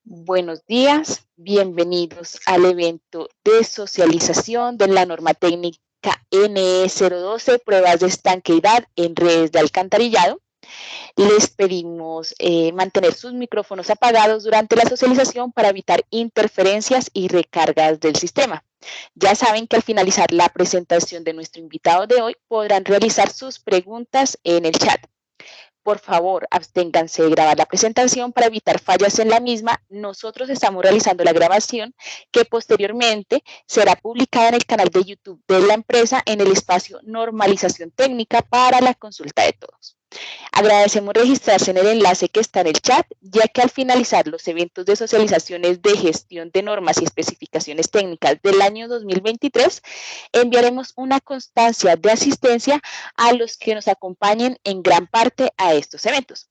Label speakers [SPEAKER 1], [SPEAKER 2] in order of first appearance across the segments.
[SPEAKER 1] Buenos días, bienvenidos al evento de socialización de la norma técnica NE012, pruebas de estanqueidad en redes de alcantarillado. Les pedimos mantener sus micrófonos apagados durante la socialización para evitar interferencias y recargas del sistema. Ya saben que al finalizar la presentación de nuestro invitado de hoy podrán realizar sus preguntas en el chat. Por favor, absténganse de grabar la presentación para evitar fallas en la misma. Nosotros estamos realizando la grabación que posteriormente será publicada en el canal de YouTube de la empresa en el espacio Normalización Técnica para la consulta de todos. Agradecemos registrarse en el enlace que está en el chat, ya que al finalizar los eventos de socializaciones de gestión de normas y especificaciones técnicas del año 2023, enviaremos una constancia de asistencia a los que nos acompañen en gran parte a estos eventos.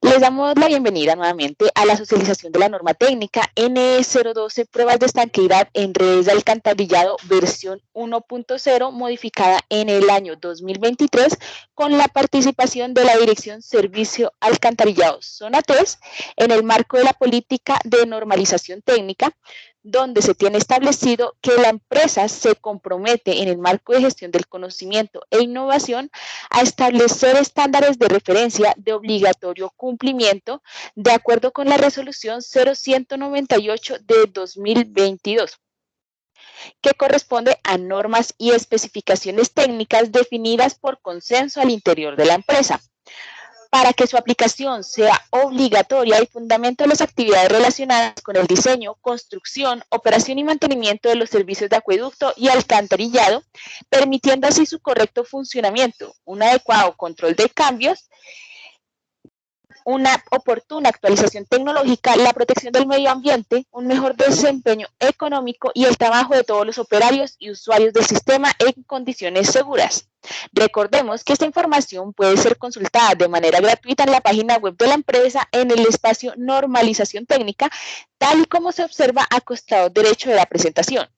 [SPEAKER 1] Les damos la bienvenida nuevamente a la socialización de la norma técnica NE012, pruebas de estanqueidad en redes de alcantarillado versión 1.0, modificada en el año 2023, con la participación de la Dirección Servicio Alcantarillado Zona 3, en el marco de la política de normalización técnica, donde se tiene establecido que la empresa se compromete en el marco de gestión del conocimiento e innovación a establecer estándares de referencia de obligatorio cumplimiento de acuerdo con la resolución 0198 de 2022, que corresponde a normas y especificaciones técnicas definidas por consenso al interior de la empresa. Para que su aplicación sea obligatoria y fundamento de las actividades relacionadas con el diseño, construcción, operación y mantenimiento de los servicios de acueducto y alcantarillado, permitiendo así su correcto funcionamiento, un adecuado control de cambios, una oportuna actualización tecnológica, la protección del medio ambiente, un mejor desempeño económico y el trabajo de todos los operarios y usuarios del sistema en condiciones seguras. Recordemos que esta información puede ser consultada de manera gratuita en la página web de la empresa en el espacio Normalización Técnica, tal y como se observa a costado derecho de la presentación,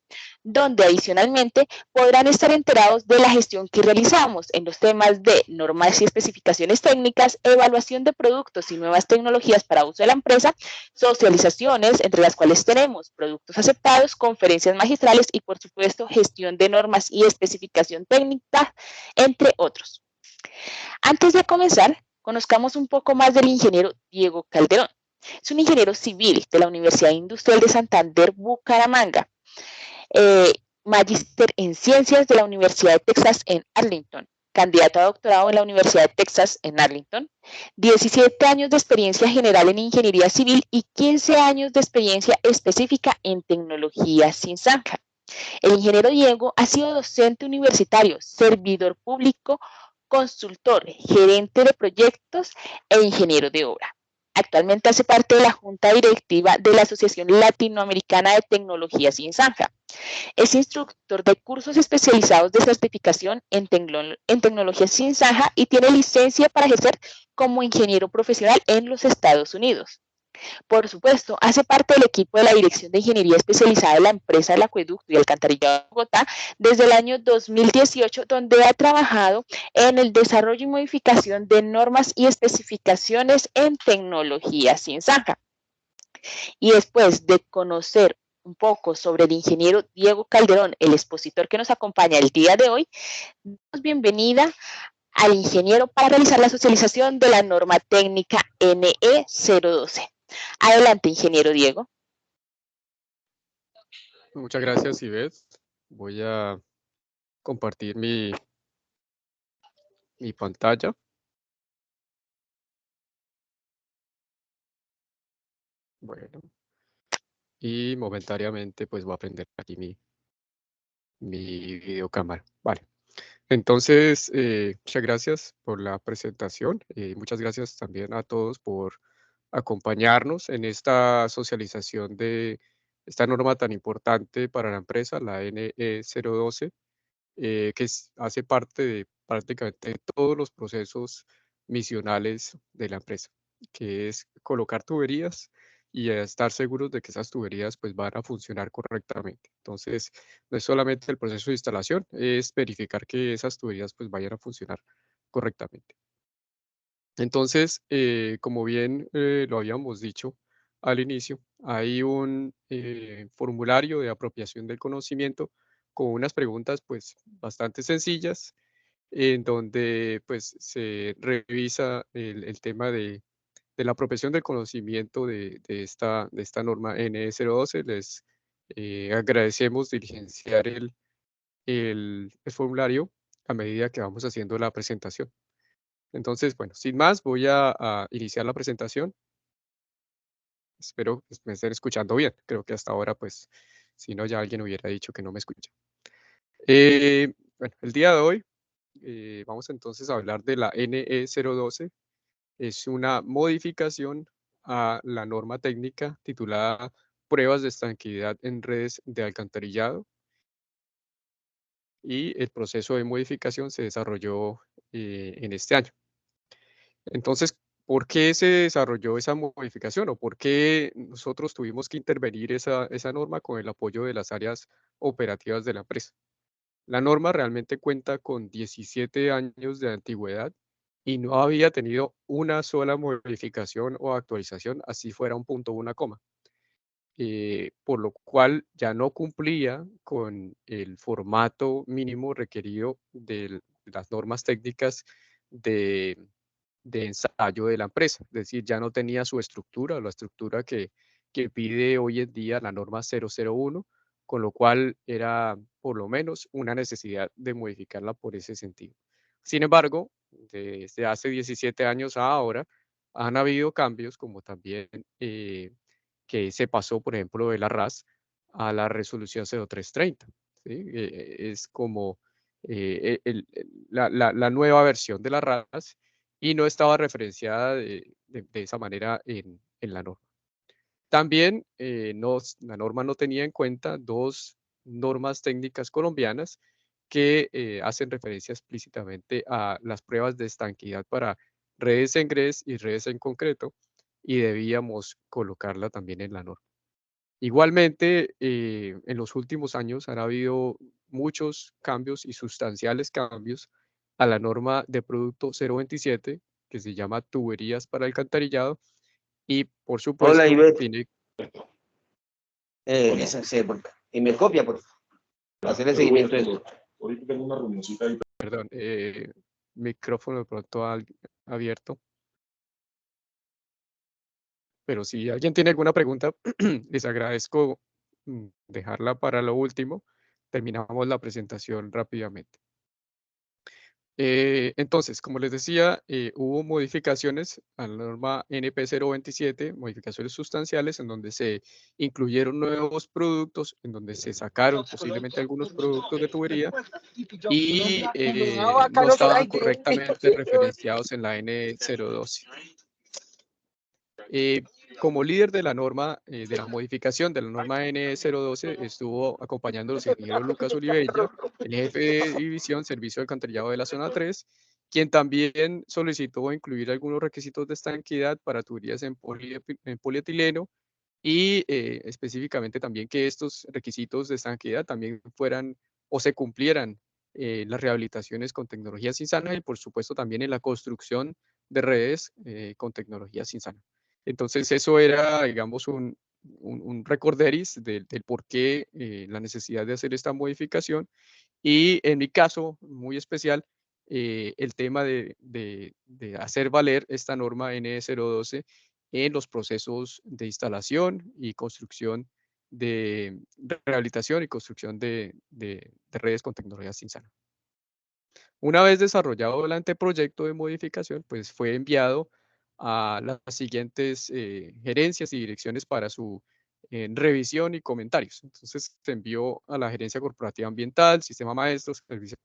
[SPEAKER 1] donde adicionalmente podrán estar enterados de la gestión que realizamos en los temas de normas y especificaciones técnicas, evaluación de productos y nuevas tecnologías para uso de la empresa, socializaciones, entre las cuales tenemos productos aceptados, conferencias magistrales y, por supuesto, gestión de normas y especificación técnica, entre otros. Antes de comenzar, conozcamos un poco más del ingeniero Diego Calderón. Es un ingeniero civil de la Universidad Industrial de Santander, Bucaramanga. Magíster en Ciencias de la Universidad de Texas en Arlington, candidato a doctorado en la Universidad de Texas en Arlington, 17 años de experiencia general en ingeniería civil y 15 años de experiencia específica en tecnología sin zanja. El ingeniero Diego ha sido docente universitario, servidor público, consultor, gerente de proyectos e ingeniero de obra. Actualmente hace parte de la Junta Directiva de la Asociación Latinoamericana de Tecnología Sin Zanja. Es instructor de cursos especializados de certificación en tecnología sin zanja y tiene licencia para ejercer como ingeniero profesional en los Estados Unidos. Por supuesto, hace parte del equipo de la Dirección de Ingeniería Especializada de la empresa del Acueducto y Alcantarillado de Bogotá desde el año 2018, donde ha trabajado en el desarrollo y modificación de normas y especificaciones en tecnología sin zanja. Y después de conocer un poco sobre el ingeniero Diego Calderón, el expositor que nos acompaña el día de hoy, damos bienvenida al ingeniero para realizar la socialización de la norma técnica NE012. Adelante, ingeniero Diego.
[SPEAKER 2] Muchas gracias, Ivette. Voy a compartir mi pantalla. Bueno, y momentáneamente pues voy a prender aquí mi videocámara. Vale. Entonces, muchas gracias por la presentación. Muchas gracias también a todos por acompañarnos en esta socialización de esta norma tan importante para la empresa, la NE012. Que hace parte de prácticamente todos los procesos misionales de la empresa, que es colocar tuberías y estar seguros de que esas tuberías pues van a funcionar correctamente. Entonces, no es solamente el proceso de instalación, es verificar que esas tuberías pues vayan a funcionar correctamente. Entonces, como bien lo habíamos dicho al inicio, hay un formulario de apropiación del conocimiento con unas preguntas pues bastante sencillas en donde pues se revisa el tema de la apropiación del conocimiento de esta norma N012. Les agradecemos diligenciar el formulario a medida que vamos haciendo la presentación. Entonces, bueno, sin más, voy a iniciar la presentación. Espero que me estén escuchando bien. Creo que hasta ahora, pues, si no, ya alguien hubiera dicho que no me escucha. Bueno, el día de hoy vamos entonces a hablar de la NE012. Es una modificación a la norma técnica titulada Pruebas de estanqueidad en redes de alcantarillado, y el proceso de modificación se desarrolló en este año. Entonces, ¿por qué se desarrolló esa modificación o por qué nosotros tuvimos que intervenir esa norma con el apoyo de las áreas operativas de la empresa? La norma realmente cuenta con 17 años de antigüedad y no había tenido una sola modificación o actualización, así fuera un punto o una coma, por lo cual ya no cumplía con el formato mínimo requerido de las normas técnicas de, de ensayo de la empresa. Es decir, ya no tenía su estructura, la estructura que pide hoy en día la norma 001, con lo cual era por lo menos una necesidad de modificarla por ese sentido. Sin embargo, desde hace 17 años a ahora, han habido cambios como también que se pasó, por ejemplo, de la RAS a la resolución 0330, ¿sí? Es como la nueva versión de la RAS y no estaba referenciada de esa manera en la norma. También la norma no tenía en cuenta dos normas técnicas colombianas que hacen referencia explícitamente a las pruebas de estanqueidad para redes en GRES y redes en concreto, y debíamos colocarla también en la norma. Igualmente, en los últimos años han habido muchos cambios y sustanciales cambios a la norma de producto 027, que se llama tuberías para alcantarillado, y por
[SPEAKER 3] Hola,
[SPEAKER 2] supuesto
[SPEAKER 3] Ivette.
[SPEAKER 2] tiene,
[SPEAKER 3] Y me copia, por favor, para hacerle seguimiento de esto.
[SPEAKER 4] Ahorita tengo una reunioncita ahí.
[SPEAKER 2] perdón, micrófono de pronto abierto, pero si alguien tiene alguna pregunta, les agradezco dejarla para lo último. Terminamos la presentación rápidamente. Entonces, como les decía, hubo modificaciones a la norma NP027, modificaciones sustanciales en donde se incluyeron nuevos productos, en donde se sacaron posiblemente algunos productos de tubería y no estaban correctamente referenciados en la N012. Como líder de la norma, de la modificación de la norma N012, estuvo acompañando al ingeniero Lucas Oliveira, el jefe de división Servicio de Alcantarillado de la Zona 3, quien también solicitó incluir algunos requisitos de estanqueidad para tuberías en polietileno y específicamente también que estos requisitos de estanqueidad también fueran o se cumplieran las rehabilitaciones con tecnología Sinsana y por supuesto también en la construcción de redes con tecnología Sinsana. Entonces eso era, digamos, un recorderis del por qué la necesidad de hacer esta modificación y en mi caso muy especial, el tema de hacer valer esta norma N012 en los procesos de instalación y construcción de rehabilitación y construcción de redes con tecnología Sinsana. Una vez desarrollado el anteproyecto de modificación, pues fue enviado a las siguientes gerencias y direcciones para su revisión y comentarios. Entonces se envió a la gerencia corporativa ambiental, sistema maestros, servicio.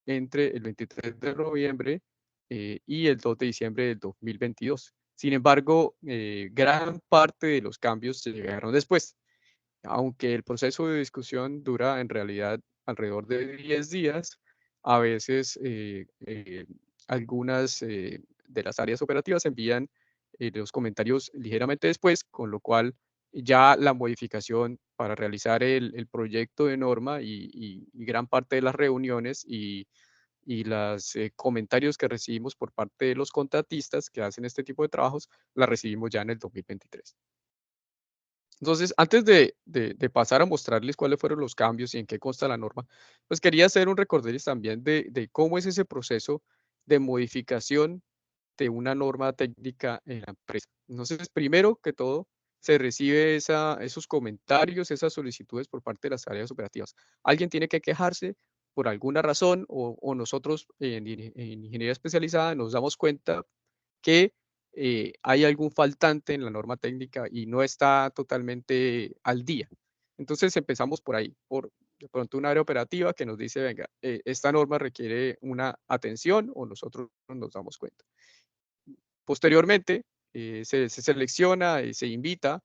[SPEAKER 2] Entre el 23 de noviembre y el 2 de diciembre del 2022. Sin embargo, gran parte de los cambios se llegaron después. Aunque el proceso de discusión dura en realidad alrededor de 10 días, a veces algunas de las áreas operativas envían los comentarios ligeramente después, con lo cual ya la modificación para realizar el proyecto de norma y gran parte de las reuniones y los comentarios que recibimos por parte de los contratistas que hacen este tipo de trabajos, las recibimos ya en el 2023. Entonces, antes de pasar a mostrarles cuáles fueron los cambios y en qué consta la norma, pues quería hacer un recorderis también de cómo es ese proceso de modificación de una norma técnica en la empresa. Entonces, primero que todo, se recibe esos comentarios, esas solicitudes por parte de las áreas operativas. Alguien tiene que quejarse por alguna razón o nosotros en ingeniería especializada nos damos cuenta que hay algún faltante en la norma técnica y no está totalmente al día. Entonces empezamos por ahí, por de pronto un área operativa que nos dice, venga, esta norma requiere una atención o nosotros nos damos cuenta. Posteriormente, se selecciona y se invita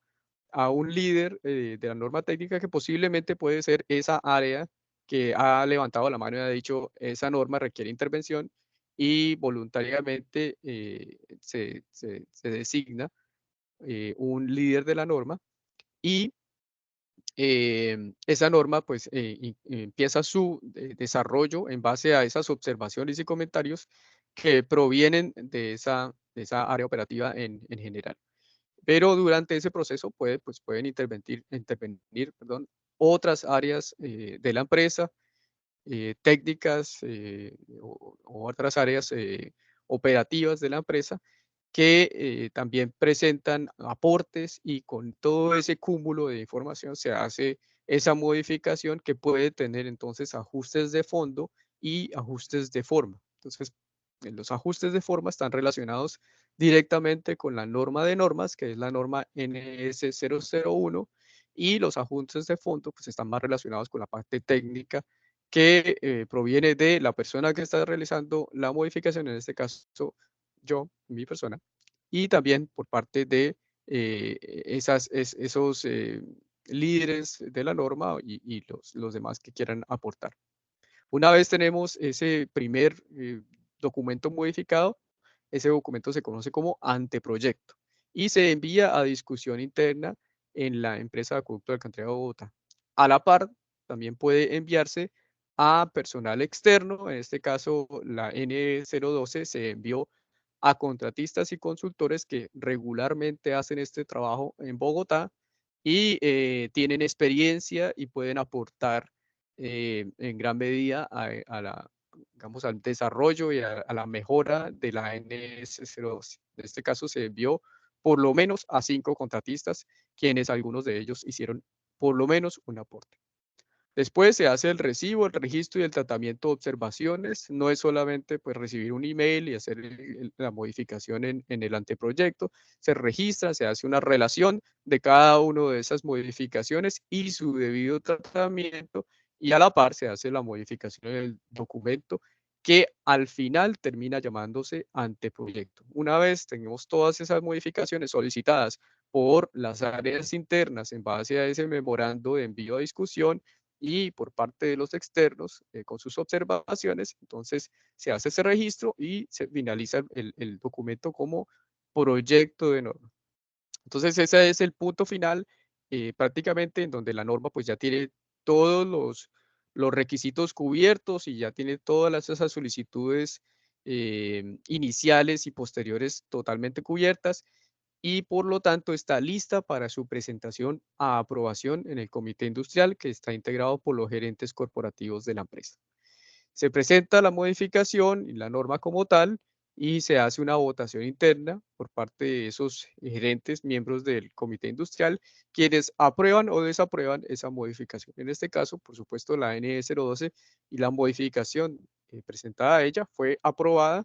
[SPEAKER 2] a un líder de la norma técnica que posiblemente puede ser esa área que ha levantado la mano y ha dicho, esa norma requiere intervención y voluntariamente se designa un líder de la norma y esa norma pues empieza su desarrollo en base a esas observaciones y comentarios que provienen de esa área operativa en general. Pero durante ese proceso pueden intervenir, perdón, otras áreas de la empresa, técnicas o otras áreas operativas de la empresa que también presentan aportes y con todo ese cúmulo de información se hace esa modificación que puede tener entonces ajustes de fondo y ajustes de forma. Entonces, los ajustes de forma están relacionados directamente con la norma de normas, que es la norma NS 001, y los ajustes de fondo pues están más relacionados con la parte técnica que proviene de la persona que está realizando la modificación, en este caso yo, mi persona, y también por parte de esos líderes de la norma y los demás que quieran aportar. Una vez tenemos ese primer documento modificado, ese documento se conoce como anteproyecto y se envía a discusión interna en la empresa de acueducto de alcantarillado de Bogotá. A la par, también puede enviarse a personal externo, en este caso la N012 se envió a contratistas y consultores que regularmente hacen este trabajo en Bogotá y tienen experiencia y pueden aportar en gran medida digamos, al desarrollo y a la mejora de la NS012. En este caso se envió por lo menos a 5 contratistas, quienes algunos de ellos hicieron por lo menos un aporte. Después se hace el recibo, el registro y el tratamiento de observaciones. No es solamente pues, recibir un email y hacer la modificación en el anteproyecto. Se registra, se hace una relación de cada una de esas modificaciones y su debido tratamiento. Y a la par se hace la modificación del documento que al final termina llamándose anteproyecto. Una vez tenemos todas esas modificaciones solicitadas por las áreas internas en base a ese memorando de envío a discusión, y por parte de los externos con sus observaciones, entonces se hace ese registro y se finaliza el documento como proyecto de norma. Entonces ese es el punto final prácticamente en donde la norma pues ya tiene todos los requisitos cubiertos y ya tiene todas esas solicitudes iniciales y posteriores totalmente cubiertas y por lo tanto está lista para su presentación a aprobación en el comité industrial que está integrado por los gerentes corporativos de la empresa. Se presenta la modificación y la norma como tal y se hace una votación interna por parte de esos gerentes, miembros del comité industrial, quienes aprueban o desaprueban esa modificación. En este caso, por supuesto, la NE012 y la modificación presentada a ella fue aprobada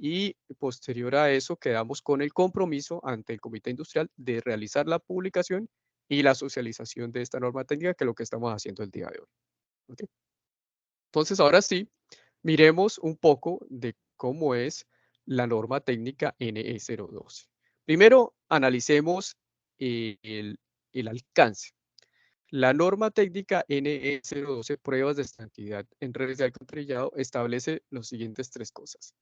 [SPEAKER 2] y posterior a eso quedamos con el compromiso ante el comité industrial de realizar la publicación y la socialización de esta norma técnica, que es lo que estamos haciendo el día de hoy. ¿Okay? Entonces, ahora sí, miremos un poco de cómo es la norma técnica NE012. Primero, analicemos el alcance. La norma técnica NE012, pruebas de estanqueidad en redes de alcantarillado, establece las siguientes 3 cosas.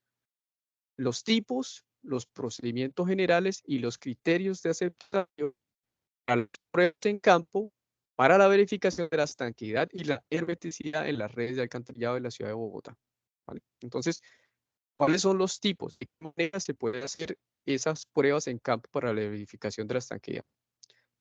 [SPEAKER 2] los tipos, los procedimientos generales y los criterios de aceptación a las pruebas en campo para la verificación de la estanqueidad y la hermeticidad en las redes de alcantarillado de la ciudad de Bogotá. ¿Vale? Entonces, ¿cuáles son los tipos? ¿De qué manera se pueden hacer esas pruebas en campo para la verificación de la estanqueidad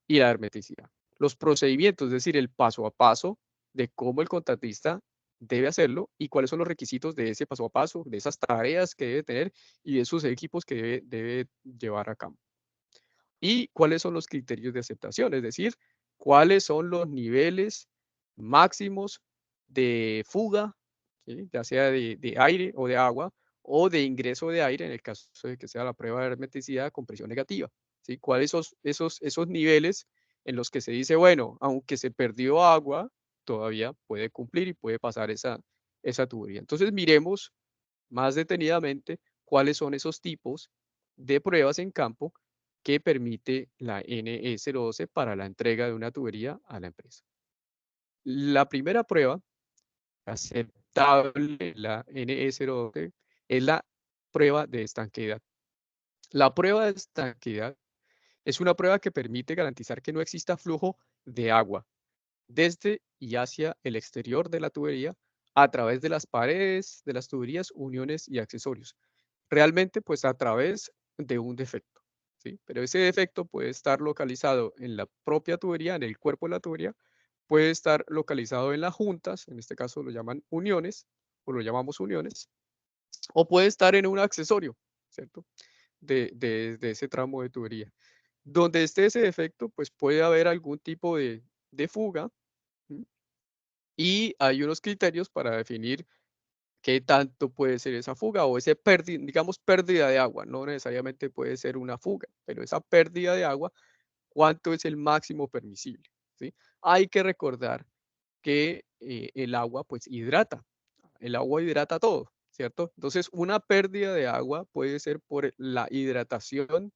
[SPEAKER 2] y la hermeticidad? Los procedimientos, es decir, el paso a paso de cómo el contratista debe hacerlo y cuáles son los requisitos de ese paso a paso, de esas tareas que debe tener y de esos equipos que debe llevar a cabo. Y cuáles son los criterios de aceptación, es decir, cuáles son los niveles máximos de fuga, ¿sí? Ya sea de aire o de agua, o de ingreso de aire en el caso de que sea la prueba de hermeticidad con presión negativa. ¿Sí? ¿Cuáles son esos niveles en los que se dice, bueno, aunque se perdió agua, todavía puede cumplir y puede pasar esa tubería? Entonces miremos más detenidamente cuáles son esos tipos de pruebas en campo que permite la NE012 para la entrega de una tubería a la empresa. La primera prueba aceptable, la NE012, es la prueba de estanqueidad. La prueba de estanqueidad es una prueba que permite garantizar que no exista flujo de agua desde y hacia el exterior de la tubería a través de las paredes de las tuberías, uniones y accesorios. Realmente, pues a través de un defecto, ¿sí? Pero ese defecto puede estar localizado en la propia tubería, en el cuerpo de la tubería, puede estar localizado en las juntas, en este caso lo llaman uniones, o lo llamamos uniones, o puede estar en un accesorio, ¿cierto? De ese tramo de tubería. Donde esté ese defecto, pues puede haber algún tipo de fuga, ¿sí? Y hay unos criterios para definir qué tanto puede ser esa fuga o ese pérdida, digamos pérdida de agua, no necesariamente puede ser una fuga, pero esa pérdida de agua, ¿cuánto es el máximo permisible? ¿Sí? Hay que recordar que el agua pues hidrata, el agua hidrata todo, ¿cierto? Entonces una pérdida de agua puede ser por la hidratación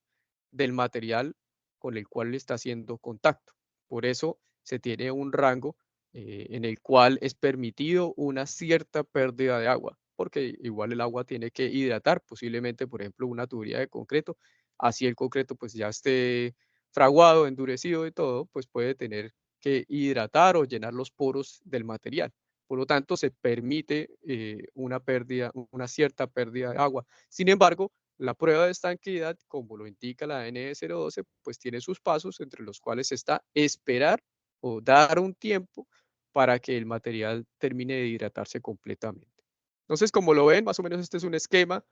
[SPEAKER 2] del material con el cual le está haciendo contacto. Por eso se tiene un rango en el cual es permitido una cierta pérdida de agua, porque igual el agua tiene que hidratar, posiblemente, por ejemplo, una tubería de concreto, así el concreto pues ya esté fraguado, endurecido y todo, pues puede tener que hidratar o llenar los poros del material. Por lo tanto, se permite una pérdida, una cierta pérdida de agua. Sin embargo, la prueba de estanqueidad, como lo indica la NE012, pues tiene sus pasos entre los cuales está esperar o dar un tiempo para que el material termine de hidratarse completamente. Entonces, como lo ven, más o menos este es un esquema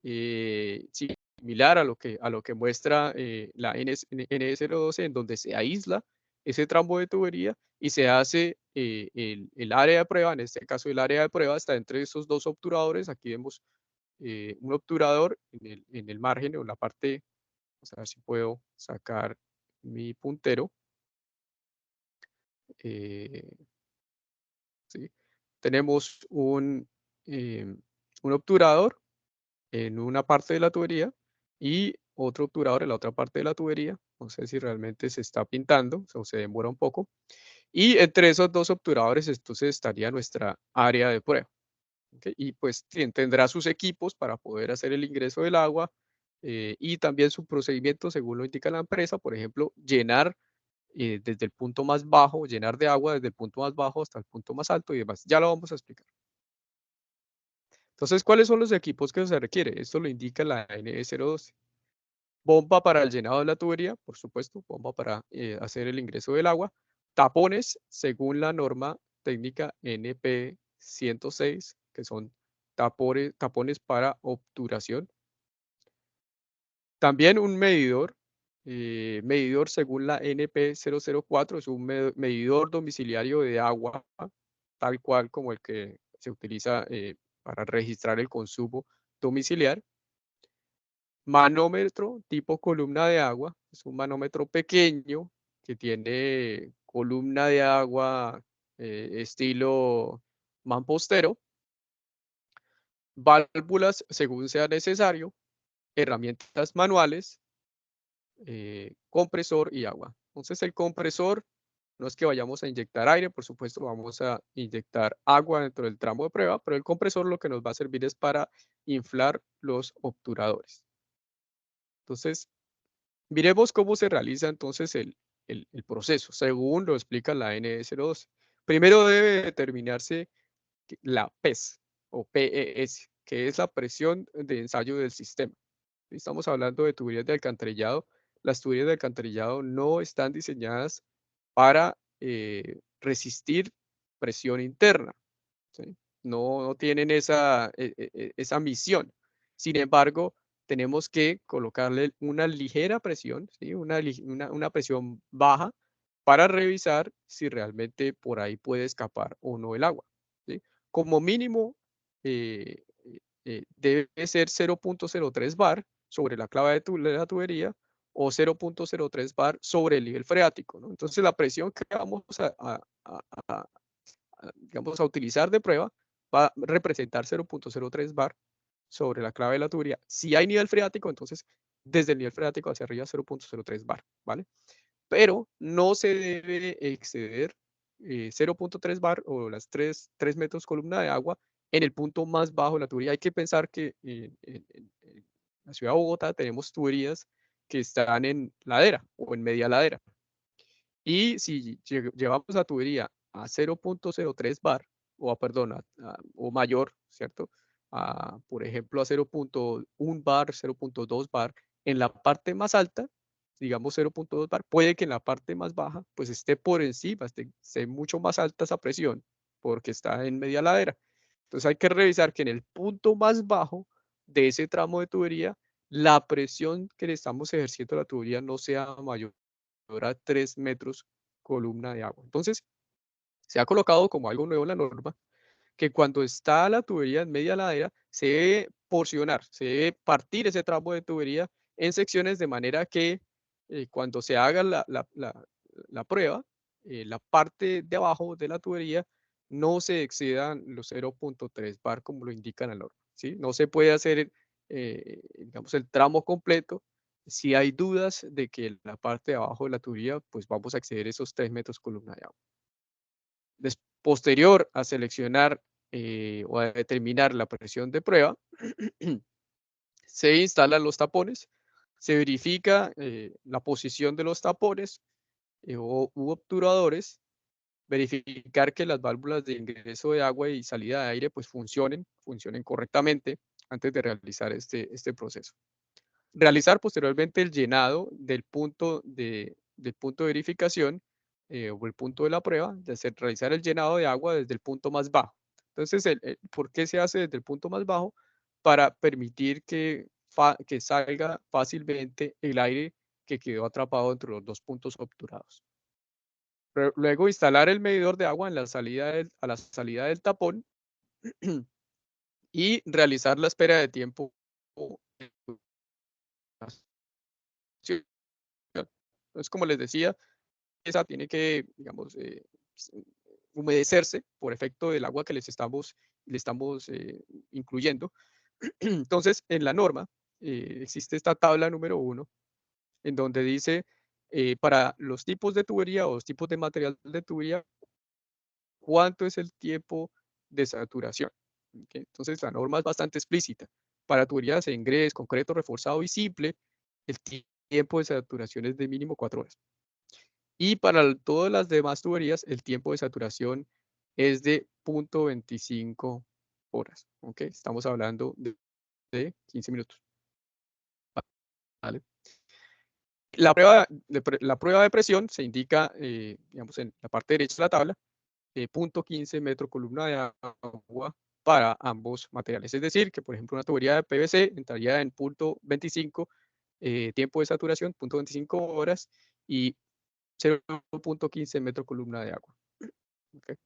[SPEAKER 2] similar a lo que muestra la NE012, en donde se aísla ese tramo de tubería y se hace el área de prueba. En este caso, el área de prueba está entre esos dos obturadores. Aquí vemos un obturador en el margen o en la parte, vamos a ver si puedo sacar mi puntero. ¿Sí? Tenemos un obturador en una parte de la tubería y otro obturador en la otra parte de la tubería. No sé si realmente se está pintando o se demora un poco. Y entre esos dos obturadores entonces estaría nuestra área de prueba. ¿Okay? Y pues tendrá sus equipos para poder hacer el ingreso del agua y también su procedimiento según lo indica la empresa, por ejemplo, llenar desde el punto más bajo, llenar de agua desde el punto más bajo hasta el punto más alto y demás. Ya lo vamos a explicar. Entonces, ¿cuáles son los equipos que se requiere? Esto lo indica la NE012. Bomba para el llenado de la tubería, por supuesto, bomba para hacer el ingreso del agua. Tapones, según la norma técnica NP 106, que son tapones para obturación. También un medidor, medidor según la NP 004, es un medidor domiciliario de agua, tal cual como el que se utiliza para registrar el consumo domiciliar. Manómetro tipo columna de agua, es un manómetro pequeño que tiene columna de agua estilo mampostero. Válvulas según sea necesario, herramientas manuales, compresor y agua. Entonces el compresor no es que vayamos a inyectar aire, por supuesto vamos a inyectar agua dentro del tramo de prueba, pero el compresor lo que nos va a servir es para inflar los obturadores. Entonces, miremos cómo se realiza entonces el proceso, según lo explica la NE02. Primero debe determinarse la PES o PES, que es la presión de ensayo del sistema. Estamos hablando de tuberías de alcantarillado. Las tuberías de alcantarillado no están diseñadas para resistir presión interna, ¿sí? No tienen esa misión. Sin embargo, tenemos que colocarle una ligera presión, ¿sí? Una presión baja para revisar si realmente por ahí puede escapar o no el agua, ¿sí? Como mínimo, debe ser 0.03 bar sobre la clave de la tubería o 0.03 bar sobre el nivel freático, ¿no? Entonces, la presión que vamos digamos, a utilizar de prueba va a representar 0.03 bar sobre la clave de la tubería. Si hay nivel freático, entonces desde el nivel freático hacia arriba 0.03 bar, ¿vale? Pero no se debe exceder 0.3 bar o las 3 metros columna de agua en el punto más bajo de la tubería. Hay que pensar que en la ciudad de Bogotá tenemos tuberías que están en ladera o en media ladera. Y si llevamos la tubería a 0.03 bar, o mayor, ¿cierto? Por ejemplo, a 0.1 bar, 0.2 bar, en la parte más alta, digamos 0.2 bar, puede que en la parte más baja, pues esté por encima, esté mucho más alta esa presión, porque está en media ladera. Entonces hay que revisar que en el punto más bajo de ese tramo de tubería, la presión que le estamos ejerciendo a la tubería no sea mayor a 3 metros columna de agua. Entonces, se ha colocado como algo nuevo en la norma que cuando está la tubería en media ladera, se debe porcionar, se debe partir ese tramo de tubería en secciones de manera que cuando se haga la prueba, la parte de abajo de la tubería no se excedan los 0.3 bar como lo indica la norma, ¿sí? No se puede hacer, digamos, el tramo completo. Si hay dudas de que la parte de abajo de la tubería, pues vamos a exceder esos 3 metros columna de agua. Posterior a seleccionar o a determinar la presión de prueba, se instalan los tapones, se verifica la posición de los tapones u obturadores, verificar que las válvulas de ingreso de agua y salida de aire pues funcionen correctamente antes de realizar este proceso. Realizar posteriormente el llenado del punto de verificación o el punto de la prueba, realizar el llenado de agua desde el punto más bajo. Entonces, ¿por qué se hace desde el punto más bajo? Para permitir que salga fácilmente el aire que quedó atrapado entre los dos puntos obturados. Luego, instalar el medidor de agua en la salida a la salida del tapón y realizar la espera de tiempo. Entonces, como les decía, esa tiene que, digamos, humedecerse por efecto del agua que le estamos incluyendo. Entonces, en la norma existe esta tabla número 1, en donde dice para los tipos de tubería o los tipos de material de tubería, cuánto es el tiempo de saturación. ¿Okay? Entonces, la norma es bastante explícita. Para tuberías de ingres, concreto, reforzado y simple, el tiempo de saturación es de mínimo 4 horas. Y para todas las demás tuberías, el tiempo de saturación es de 0.25 horas. ¿Ok? Estamos hablando de 15 minutos. ¿Vale? La prueba de presión se indica, digamos, en la parte derecha de la tabla, 0.15 metro columna de agua para ambos materiales. Es decir, que por ejemplo una tubería de PVC entraría en 0.25 tiempo de saturación, 0.25 horas y 0.15 metro columna de agua. Okay.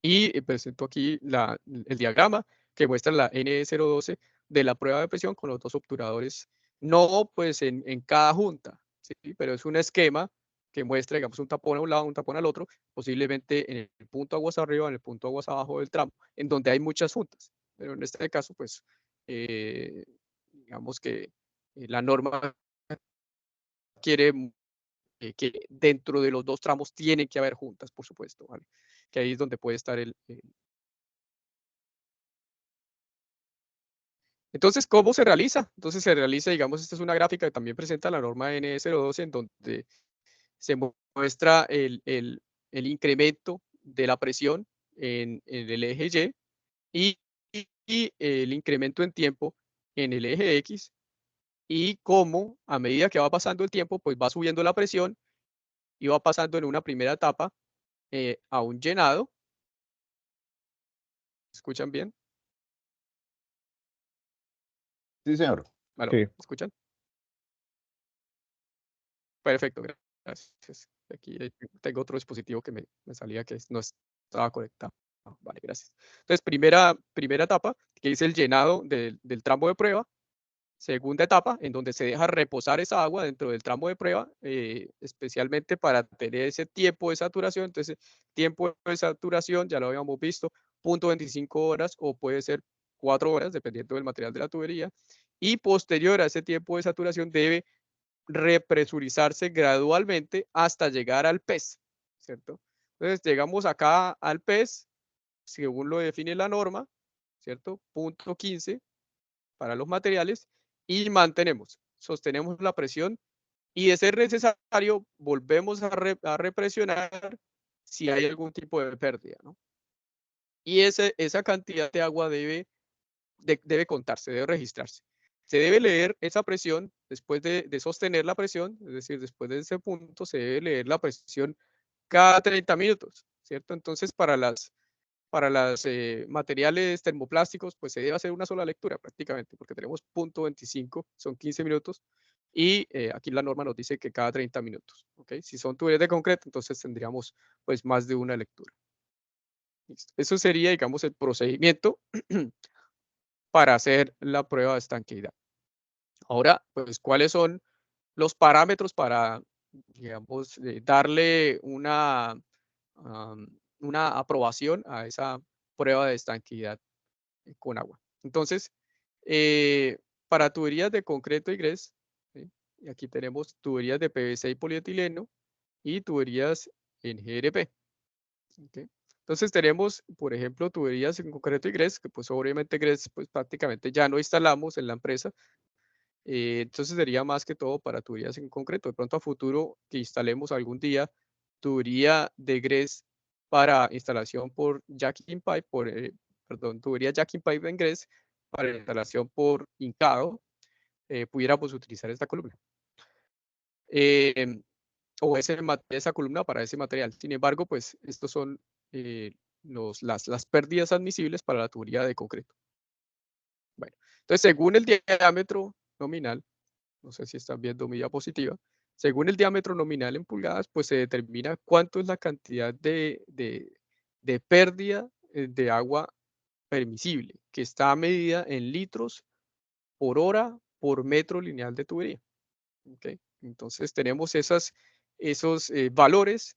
[SPEAKER 2] Y presento aquí el diagrama que muestra la NE012 de la prueba de presión con los dos obturadores, no pues en cada junta, ¿sí? Pero es un esquema que muestra, digamos, un tapón a un lado, un tapón al otro, posiblemente en el punto aguas arriba, en el punto aguas abajo del tramo, en donde hay muchas juntas. Pero en este caso, pues, digamos que la norma quiere que dentro de los dos tramos tienen que haber juntas, por supuesto, ¿vale? Que ahí es donde puede estar Entonces, ¿cómo se realiza? Entonces se realiza, digamos, esta es una gráfica que también presenta la norma NE012, en donde se muestra el incremento de la presión en el eje Y y el incremento en tiempo en el eje X, y cómo a medida que va pasando el tiempo, pues va subiendo la presión y va pasando en una primera etapa a un llenado. ¿Escuchan bien?
[SPEAKER 5] Sí, señor.
[SPEAKER 2] ¿Aló?
[SPEAKER 5] Sí.
[SPEAKER 2] ¿Me escuchan? Perfecto, gracias. Aquí tengo otro dispositivo que me salía que no estaba conectado. Vale, gracias. Entonces, primera etapa, que es el llenado del tramo de prueba. Segunda etapa, en donde se deja reposar esa agua dentro del tramo de prueba, especialmente para tener ese tiempo de saturación. Entonces, tiempo de saturación, ya lo habíamos visto, 0.25 horas o puede ser 4 horas, dependiendo del material de la tubería. Y posterior a ese tiempo de saturación debe represurizarse gradualmente hasta llegar al PES, ¿cierto? Entonces, llegamos acá al PES, según lo define la norma, ¿cierto? 0.15 para los materiales y sostenemos la presión y de ser necesario volvemos a represionar si hay algún tipo de pérdida, ¿no? Y esa cantidad de agua debe contarse, debe registrarse. Se debe leer esa presión después de sostener la presión, es decir, después de ese punto se debe leer la presión cada 30 minutos, ¿cierto? Entonces, para las materiales termoplásticos, pues se debe hacer una sola lectura prácticamente, porque tenemos 0.25, son 15 minutos, y aquí la norma nos dice que cada 30 minutos, ¿ok? Si son tuberías de concreto, entonces tendríamos pues más de una lectura. Listo. Eso sería, digamos, el procedimiento para hacer la prueba de estanqueidad. Ahora, pues, ¿cuáles son los parámetros para, digamos, darle una aprobación a esa prueba de estanqueidad con agua? Entonces, para tuberías de concreto y gres, ¿sí? Y aquí tenemos tuberías de PVC y polietileno y tuberías en GRP. ¿Ok? Entonces tenemos, por ejemplo, tuberías en concreto y gres, que pues obviamente gres pues prácticamente ya no instalamos en la empresa. Entonces sería más que todo para tuberías en concreto. De pronto a futuro que instalemos algún día tubería de gres para instalación por jacking pipe, perdón, tubería jacking pipe en gres para instalación por hincado, pudiéramos utilizar esta columna. O esa columna para ese material. Sin embargo, pues estos son las pérdidas admisibles para la tubería de concreto. Bueno, entonces según el diámetro nominal, no sé si están viendo mi diapositiva, según el diámetro nominal en pulgadas, pues se determina cuánto es la cantidad de pérdida de agua permisible, que está medida en litros por hora por metro lineal de tubería. ¿Okay? Entonces tenemos esos valores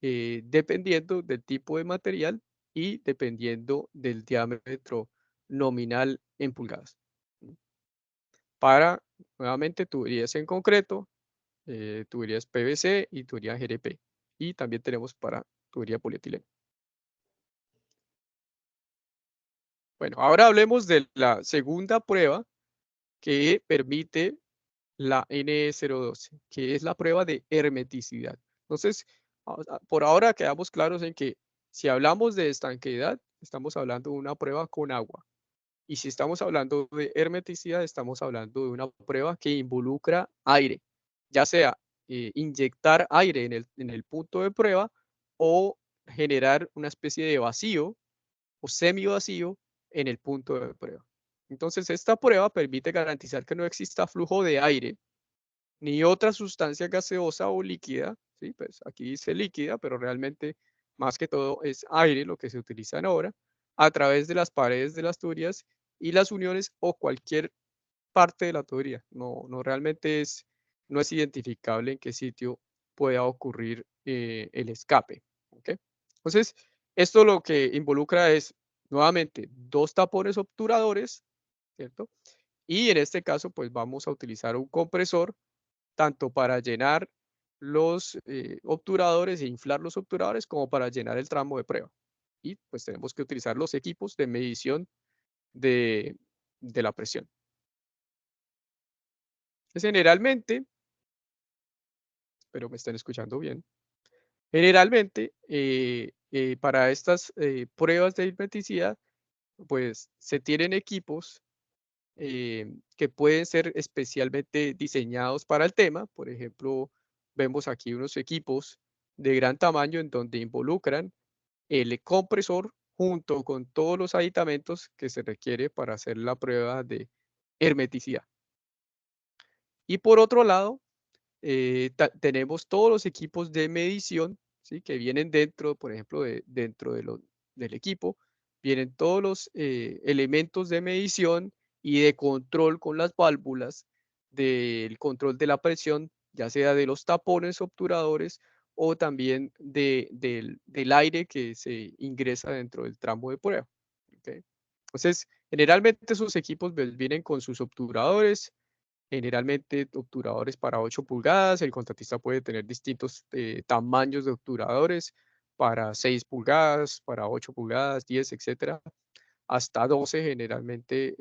[SPEAKER 2] dependiendo del tipo de material y dependiendo del diámetro nominal en pulgadas. Para, nuevamente, tuberías en concreto, tuberías PVC y tubería GRP. Y también tenemos para tubería polietileno. Bueno, ahora hablemos de la segunda prueba que permite la NE012, que es la prueba de hermeticidad. Entonces, por ahora quedamos claros en que si hablamos de estanqueidad, estamos hablando de una prueba con agua. Y si estamos hablando de hermeticidad, estamos hablando de una prueba que involucra aire, ya sea inyectar aire en el punto de prueba o generar una especie de vacío o semivacío en el punto de prueba. Entonces, esta prueba permite garantizar que no exista flujo de aire ni otra sustancia gaseosa o líquida, ¿sí? Pues aquí dice líquida, pero realmente más que todo es aire lo que se utiliza ahora, a través de las paredes de las tuberías y las uniones o cualquier parte de la tubería. No realmente no es identificable en qué sitio pueda ocurrir el escape. ¿Ok? Entonces, esto lo que involucra es nuevamente dos tapones obturadores, ¿cierto? Y en este caso, pues vamos a utilizar un compresor tanto para llenar los obturadores e inflar los obturadores como para llenar el tramo de prueba. Y pues tenemos que utilizar los equipos de medición de la presión. Entonces, generalmente, espero me estén escuchando bien, generalmente para estas pruebas de hermeticidad, pues se tienen equipos que pueden ser especialmente diseñados para el tema. Por ejemplo, vemos aquí unos equipos de gran tamaño en donde involucran el compresor junto con todos los aditamentos que se requiere para hacer la prueba de hermeticidad. Y por otro lado, tenemos todos los equipos de medición, ¿sí? Que vienen dentro, por ejemplo, dentro del equipo, vienen todos los elementos de medición y de control con las válvulas, del control de la presión, ya sea de los tapones obturadores o también del aire que se ingresa dentro del tramo de prueba. ¿Ok? Entonces, generalmente esos equipos vienen con sus obturadores, generalmente obturadores para 8 pulgadas. El contratista puede tener distintos tamaños de obturadores para 6 pulgadas, para 8 pulgadas, 10, etcétera, hasta 12 generalmente,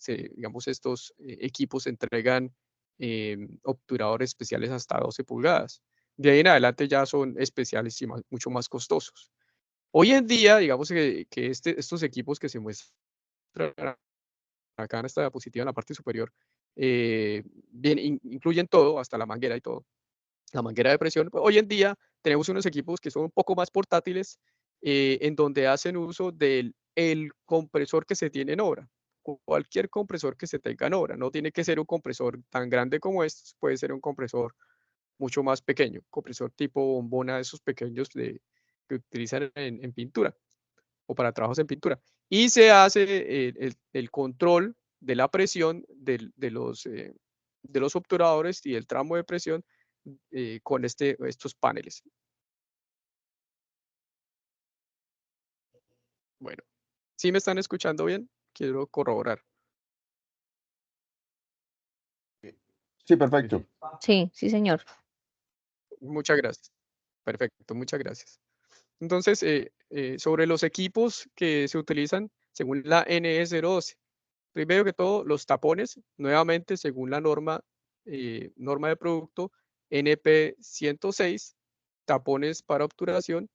[SPEAKER 2] digamos, estos equipos entregan obturadores especiales hasta 12 pulgadas. De ahí en adelante ya son especiales y mucho más costosos. Hoy en día, digamos que estos equipos que se muestran acá en esta diapositiva en la parte superior, incluyen todo, hasta la manguera y todo. La manguera de presión. Pues, hoy en día tenemos unos equipos que son un poco más portátiles, en donde hacen uso del el compresor que se tiene en obra. Cualquier compresor que se tenga en obra. No tiene que ser un compresor tan grande como estos, puede ser un compresor mucho más pequeño, compresor tipo bombona, esos pequeños que utilizan en pintura o para trabajos en pintura. Y se hace el control de la presión de los obturadores y el tramo de presión con estos paneles. Bueno, ¿sí me están escuchando bien? Quiero corroborar.
[SPEAKER 5] Sí, perfecto.
[SPEAKER 6] Sí, sí, señor.
[SPEAKER 2] Muchas gracias. Perfecto, muchas gracias. Entonces, sobre los equipos que se utilizan según la NE012. Primero que todo, los tapones, nuevamente según la norma de producto NP 106, tapones para obturación,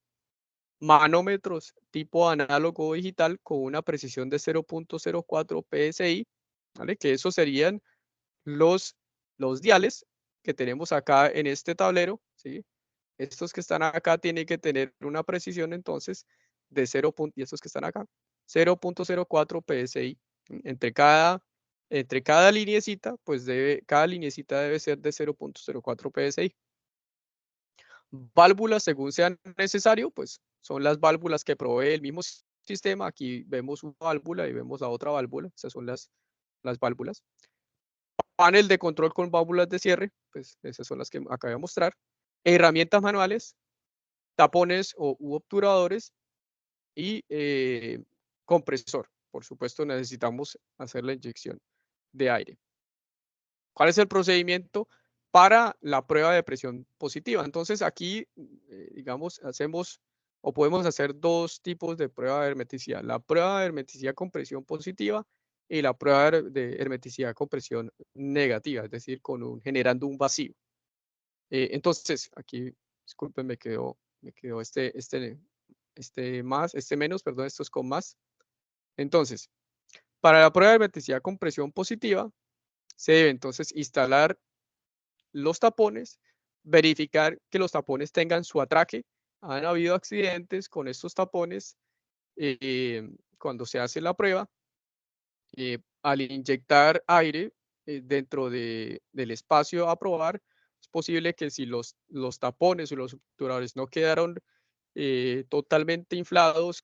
[SPEAKER 2] manómetros tipo análogo digital con una precisión de 0.04 PSI, ¿vale? Que esos serían los diales que tenemos acá en este tablero, ¿sí? Estos que están acá tienen que tener una precisión entonces de 0. Y estos que están acá, 0.04 PSI. Entre cada lineecita, pues cada lineecita debe ser de 0.04 PSI. Válvulas, según sea necesario, pues son las válvulas que provee el mismo sistema. Aquí vemos una válvula y vemos la otra válvula. Esas son las válvulas. Panel de control con válvulas de cierre, pues esas son las que acabo de mostrar. Herramientas manuales, tapones u obturadores y compresor. Por supuesto, necesitamos hacer la inyección de aire. ¿Cuál es el procedimiento para la prueba de presión positiva? Entonces, aquí, digamos, hacemos o podemos hacer dos tipos de prueba de hermeticidad. La prueba de hermeticidad con presión positiva y la prueba de hermeticidad con presión negativa, es decir, generando un vacío. Entonces, aquí, disculpen, me quedó este menos, perdón, esto es con más. Entonces, para la prueba de hermeticidad con presión positiva, se debe entonces instalar los tapones, verificar que los tapones tengan su atraque. Han habido accidentes con estos tapones cuando se hace la prueba. Al inyectar aire dentro del espacio a probar, es posible que si los tapones o los obturadores no quedaron totalmente inflados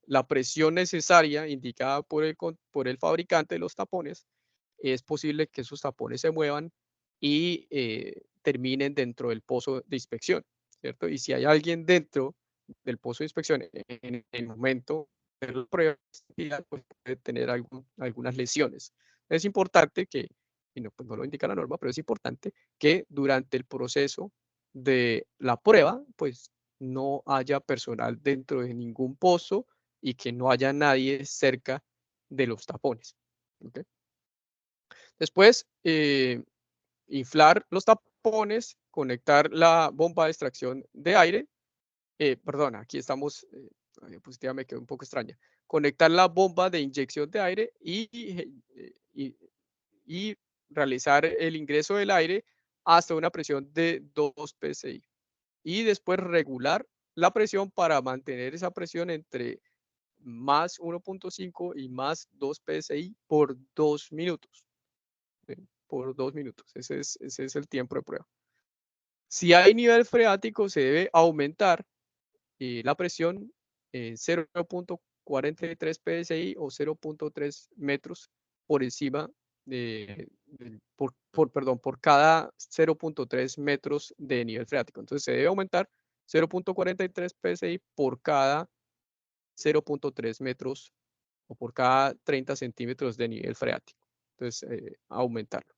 [SPEAKER 2] la presión necesaria indicada por el fabricante de los tapones, es posible que esos tapones se muevan y terminen dentro del pozo de inspección, ¿cierto? Y si hay alguien dentro del pozo de inspección en el momento de la prueba, pues puede tener algunas lesiones. Es importante y no, pues no lo indica la norma, pero es importante que durante el proceso de la prueba, pues no haya personal dentro de ningún pozo y que no haya nadie cerca de los tapones. ¿Okay? Después, inflar los tapones, conectar la bomba de extracción de aire. Perdona, aquí estamos, la diapositiva me quedó un poco extraña. Conectar la bomba de inyección de aire y realizar el ingreso del aire hasta una presión de 2 psi. Y después regular la presión para mantener esa presión entre más 1.5 y más 2 psi por 2 minutos. Por 2 minutos. Ese es el tiempo de prueba. Si hay nivel freático, se debe aumentar la presión en 0.43 psi o 0.3 metros por encima por cada 0.3 metros de nivel freático. Entonces se debe aumentar 0.43 psi por cada 0.3 metros o por cada 30 centímetros de nivel freático. Entonces, aumentarlo.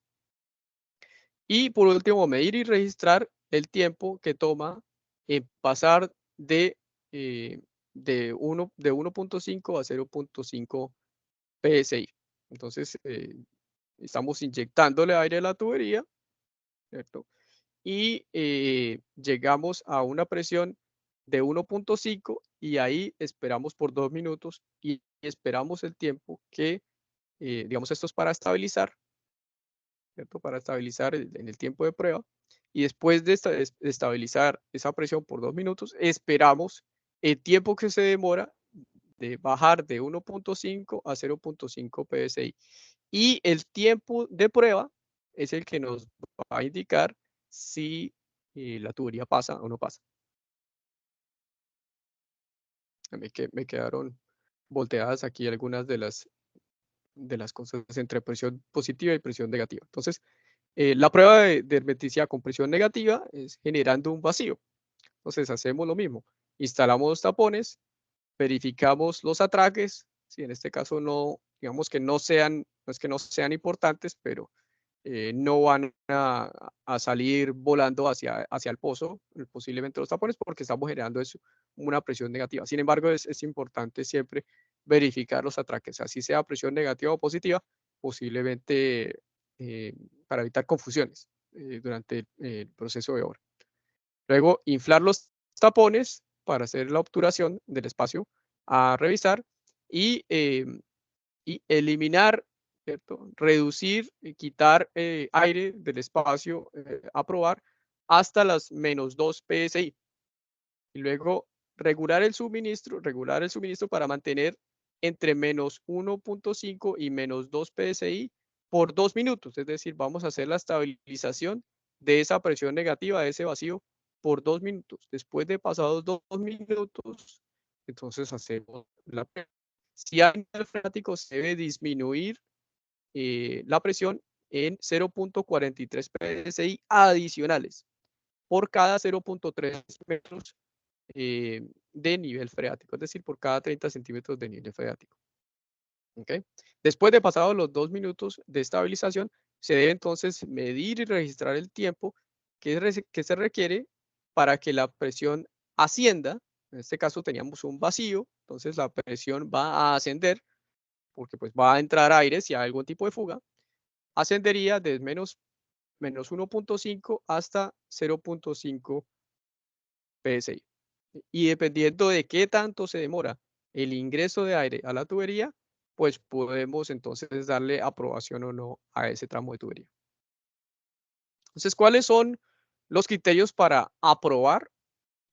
[SPEAKER 2] Y por último, medir y registrar el tiempo que toma en pasar de 1.5 a 0.5 psi. Entonces, estamos inyectándole aire a la tubería, ¿cierto? Y llegamos a una presión de 1.5 y ahí esperamos por 2 minutos y esperamos el tiempo que, digamos, esto es para estabilizar, ¿cierto? Para estabilizar en el tiempo de prueba. Y después de estabilizar esa presión por 2 minutos, esperamos el tiempo que se demora de bajar de 1.5 a 0.5 psi. Y el tiempo de prueba es el que nos va a indicar si la tubería pasa o no pasa. Me quedaron volteadas aquí algunas de las cosas entre presión positiva y presión negativa. Entonces, la prueba de hermeticidad con presión negativa es generando un vacío. Entonces, hacemos lo mismo. Instalamos los tapones, verificamos los atraques. Si en este caso no, digamos que no es que no sean importantes, pero no van a salir volando hacia el pozo, posiblemente los tapones, porque estamos generando eso, una presión negativa. Sin embargo, es importante siempre verificar los atraques, así sea presión negativa o positiva, posiblemente para evitar confusiones durante el proceso de obra. Luego, inflar los tapones para hacer la obturación del espacio a revisar y eliminar, ¿cierto? Reducir y quitar aire del espacio a probar hasta las menos 2 psi. Y luego regular el suministro para mantener entre menos 1.5 y menos 2 psi por 2 minutos. Es decir, vamos a hacer la estabilización de esa presión negativa, de ese vacío, por 2 minutos. Después de pasados 2 minutos, entonces hacemos la prueba. Si hay nivel freático, se debe disminuir la presión en 0.43 psi adicionales por cada 0.3 metros de nivel freático, es decir, por cada 30 centímetros de nivel freático. ¿Okay? Después de pasados los 2 minutos de estabilización, se debe entonces medir y registrar el tiempo que se requiere para que la presión ascienda. En este caso teníamos un vacío, entonces la presión va a ascender porque pues va a entrar aire si hay algún tipo de fuga. Ascendería de menos 1.5 hasta 0.5 psi. Y dependiendo de qué tanto se demora el ingreso de aire a la tubería, pues podemos entonces darle aprobación o no a ese tramo de tubería. Entonces, ¿cuáles son los criterios para aprobar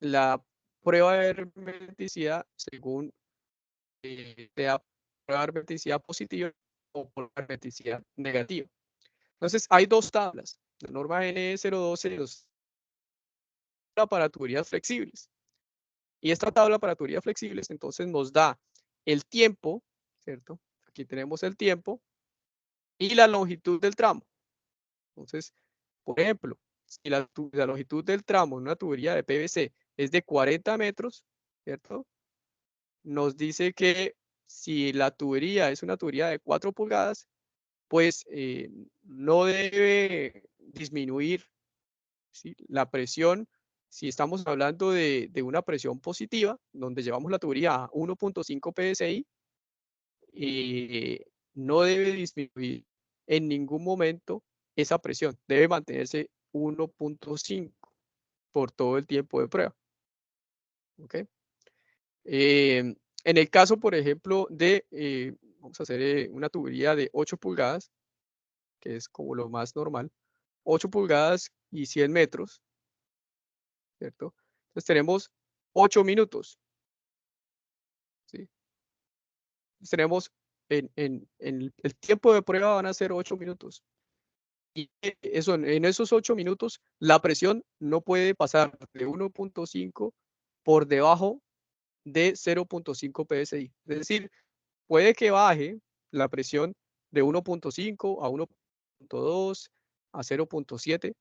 [SPEAKER 2] la prueba de hermeticidad según sea prueba de hermeticidad positiva o prueba de hermeticidad negativa? Entonces, hay dos tablas, la norma N012 para tuberías flexibles. Y esta tabla para tuberías flexibles entonces nos da el tiempo, ¿cierto? Aquí tenemos el tiempo y la longitud del tramo. Entonces, por ejemplo, si la longitud del tramo en una tubería de PVC es de 40 metros, ¿cierto? Nos dice que si la tubería es una tubería de 4 pulgadas, pues no debe disminuir, ¿sí? La presión. Si estamos hablando de una presión positiva, donde llevamos la tubería a 1.5 psi, no debe disminuir en ningún momento esa presión. Debe mantenerse 1.5 por todo el tiempo de prueba. ¿Ok? En el caso, por ejemplo, de, vamos a hacer una tubería de 8 pulgadas, que es como lo más normal, 8 pulgadas y 100 metros, ¿cierto? Entonces tenemos 8 minutos, ¿sí? Entonces tenemos en el tiempo de prueba van a ser 8 minutos. Y eso, en esos 8 minutos, la presión no puede pasar de 1.5 por debajo de 0.5 psi. Es decir, puede que baje la presión de 1.5 a 1.2 a 0.7,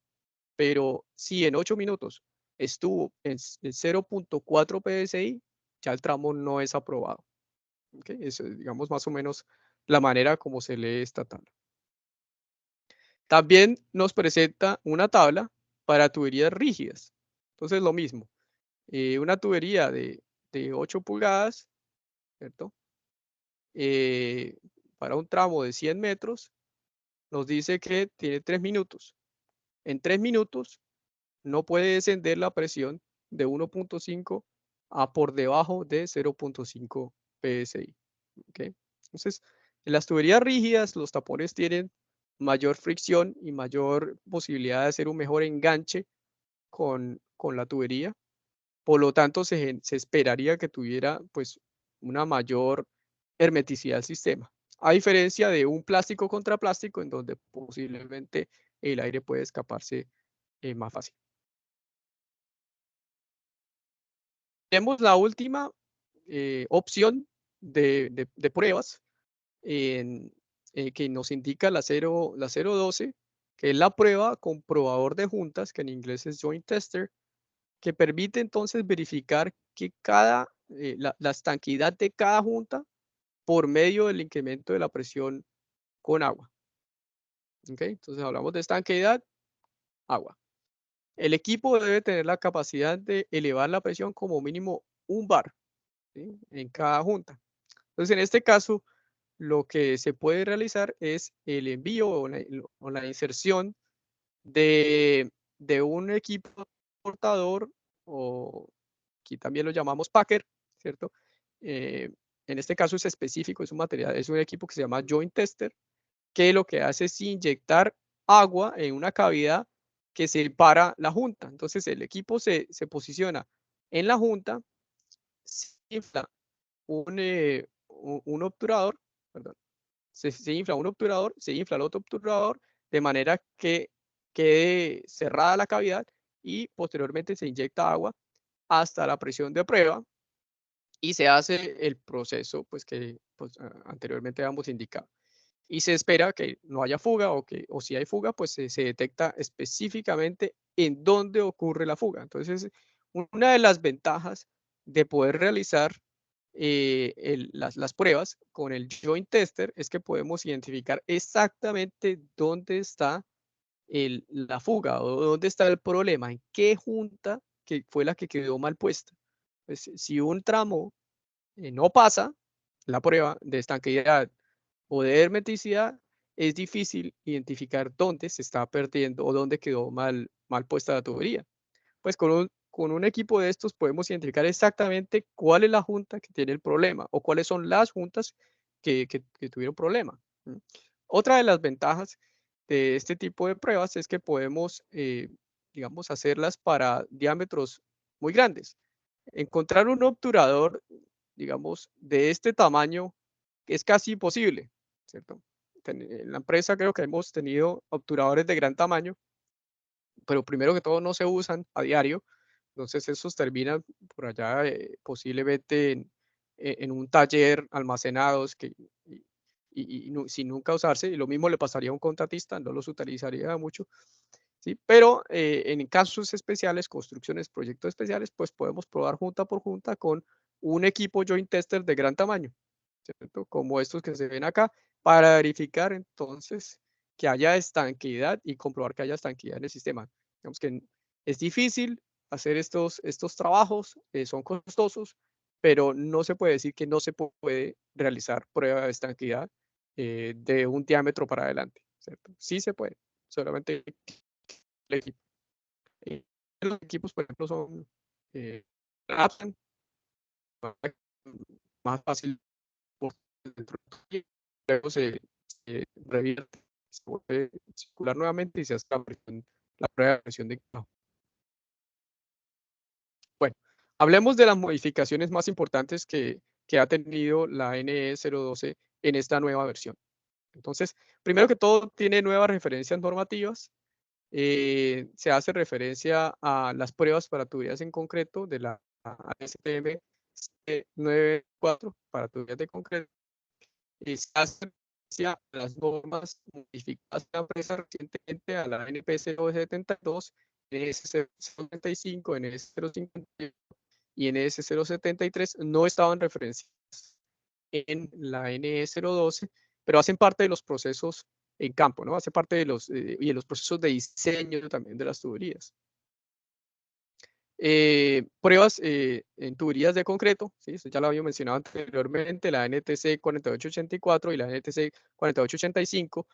[SPEAKER 2] pero si en 8 minutos estuvo en 0.4 psi, ya el tramo no es aprobado. ¿Okay? Eso es, digamos, más o menos la manera como se lee esta tabla. También nos presenta una tabla para tuberías rígidas. Entonces, lo mismo. Una tubería de 8 pulgadas, ¿cierto? Para un tramo de 100 metros, nos dice que tiene 3 minutos. En 3 minutos no puede descender la presión de 1.5 a por debajo de 0.5 psi. ¿Okay? Entonces, en las tuberías rígidas, los tapones tienen mayor fricción y mayor posibilidad de hacer un mejor enganche con la tubería. Por lo tanto, se esperaría que tuviera pues una mayor hermeticidad del sistema. A diferencia de un plástico contra plástico, en donde posiblemente el aire puede escaparse más fácil. Tenemos la última opción de pruebas que nos indica la 012, que es la prueba comprobador de juntas, que en inglés es joint tester, que permite entonces verificar que la estanquidad de cada junta por medio del incremento de la presión con agua. ¿Okay? Entonces hablamos de estanquidad, agua. El equipo debe tener la capacidad de elevar la presión como mínimo 1 bar, ¿sí? En cada junta. Entonces, en este caso, lo que se puede realizar es el envío o la inserción de un equipo portador, o aquí también lo llamamos packer, ¿cierto? En este caso es específico, es un material, es un equipo que se llama joint tester, que lo que hace es inyectar agua en una cavidad que separa la junta. Entonces el equipo se posiciona en la junta, se infla un obturador, perdón, se infla un obturador, se infla el otro obturador, de manera que quede cerrada la cavidad y posteriormente se inyecta agua hasta la presión de prueba y se hace el proceso pues, que pues, anteriormente habíamos indicado. Y se espera que no haya fuga o si hay fuga, pues se detecta específicamente en dónde ocurre la fuga. Entonces, una de las ventajas de poder realizar las pruebas con el joint tester es que podemos identificar exactamente dónde está la fuga o dónde está el problema, en qué junta que fue la que quedó mal puesta. Pues, si un tramo no pasa la prueba de estanqueidad o de hermeticidad, es difícil identificar dónde se está perdiendo o dónde quedó mal puesta la tubería. Pues con un equipo de estos podemos identificar exactamente cuál es la junta que tiene el problema o cuáles son las juntas que tuvieron problema. Otra de las ventajas de este tipo de pruebas es que podemos, digamos, hacerlas para diámetros muy grandes. Encontrar un obturador, digamos, de este tamaño es casi imposible, ¿cierto? En la empresa creo que hemos tenido obturadores de gran tamaño, pero primero que todo no se usan a diario, entonces esos terminan por allá posiblemente en un taller almacenados sin nunca usarse, y lo mismo le pasaría a un contratista, no los utilizaría mucho, ¿sí? Pero en casos especiales, construcciones, proyectos especiales, pues podemos probar junta por junta con un equipo joint tester de gran tamaño, ¿cierto? Como estos que se ven acá, para verificar entonces que haya estanqueidad y comprobar que haya estanqueidad en el sistema. Digamos que es difícil hacer estos trabajos, son costosos, pero no se puede decir que no se puede realizar prueba de estanqueidad de un diámetro para adelante. ¿cierto? Sí se puede, solamente el equipo. Los equipos, por ejemplo, son adaptan más fácil dentro de luego se revierte, se vuelve a circular nuevamente y se hace la prueba de presión de cajo. Bueno, hablemos de las modificaciones más importantes que ha tenido la NE012 en esta nueva versión. Entonces, primero que todo, tiene nuevas referencias normativas. Se hace referencia a las pruebas para tuberías en concreto de la ASTM 94 para tuberías de concreto. Y se hace referencia a las normas modificadas en la empresa recientemente a la NP 072, NS 075, NS 058 y NS 073 no estaban referenciadas en la NE012, pero hacen parte de los procesos en campo, ¿no? Hace parte de los, y de los procesos de diseño también de las tuberías. Pruebas en tuberías de concreto, ¿sí? Esto ya lo había mencionado anteriormente, la NTC 4884 y la NTC 4885,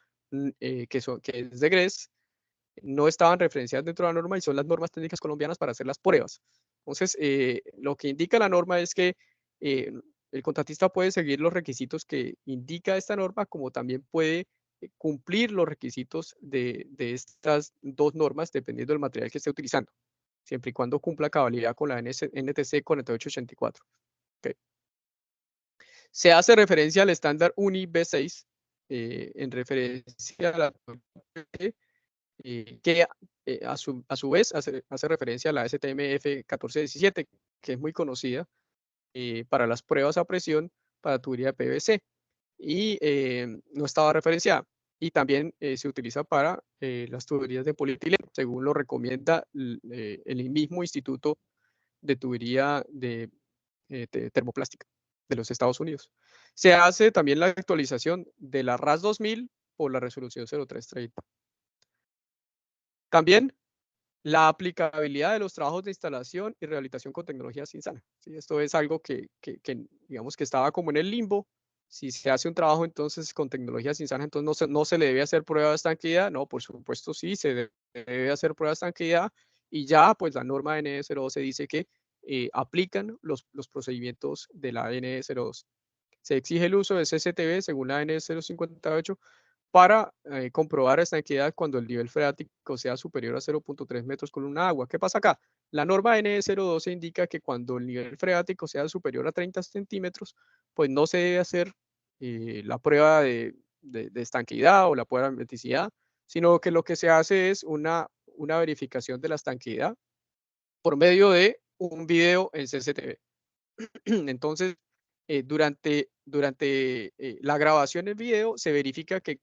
[SPEAKER 2] que es de GRES, no estaban referenciadas dentro de la norma y son las normas técnicas colombianas para hacer las pruebas. Entonces, lo que indica la norma es que el contratista puede seguir los requisitos que indica esta norma, como también puede cumplir los requisitos de estas dos normas, dependiendo del material que esté utilizando, siempre y cuando cumpla cabalidad con la NTC 4884. Okay. Se hace referencia al estándar UNI B6 en referencia a la que a su vez hace referencia a la STMF 1417, que es muy conocida para las pruebas a presión para tubería de PVC y no estaba referenciada. Y también se utiliza para las tuberías de polietileno, según lo recomienda el mismo Instituto de Tubería de Termoplástica de los Estados Unidos. Se hace también la actualización de la RAS 2000 por la resolución 0330. También la aplicabilidad de los trabajos de instalación y rehabilitación con tecnología Cinsana. ¿Sí? Esto es algo que digamos que estaba como en el limbo. Si se hace un trabajo entonces con tecnología Cinsana, entonces no se le debe hacer prueba de estanqueidad. No, por supuesto sí, se debe hacer prueba de estanqueidad y ya pues la norma NE012 dice que aplican los procedimientos de la NE02. Se exige el uso de CCTV según la NE058 para comprobar esta equidad cuando el nivel freático sea superior a 0.3 metros columna de agua. ¿Qué pasa acá? La norma NE012 indica que cuando el nivel freático sea superior a 30 centímetros, pues no se debe hacer la prueba de estanqueidad o la prueba de hermeticidad, sino que lo que se hace es una verificación de la estanqueidad por medio de un video en CCTV. Entonces, durante la grabación del video se verifica que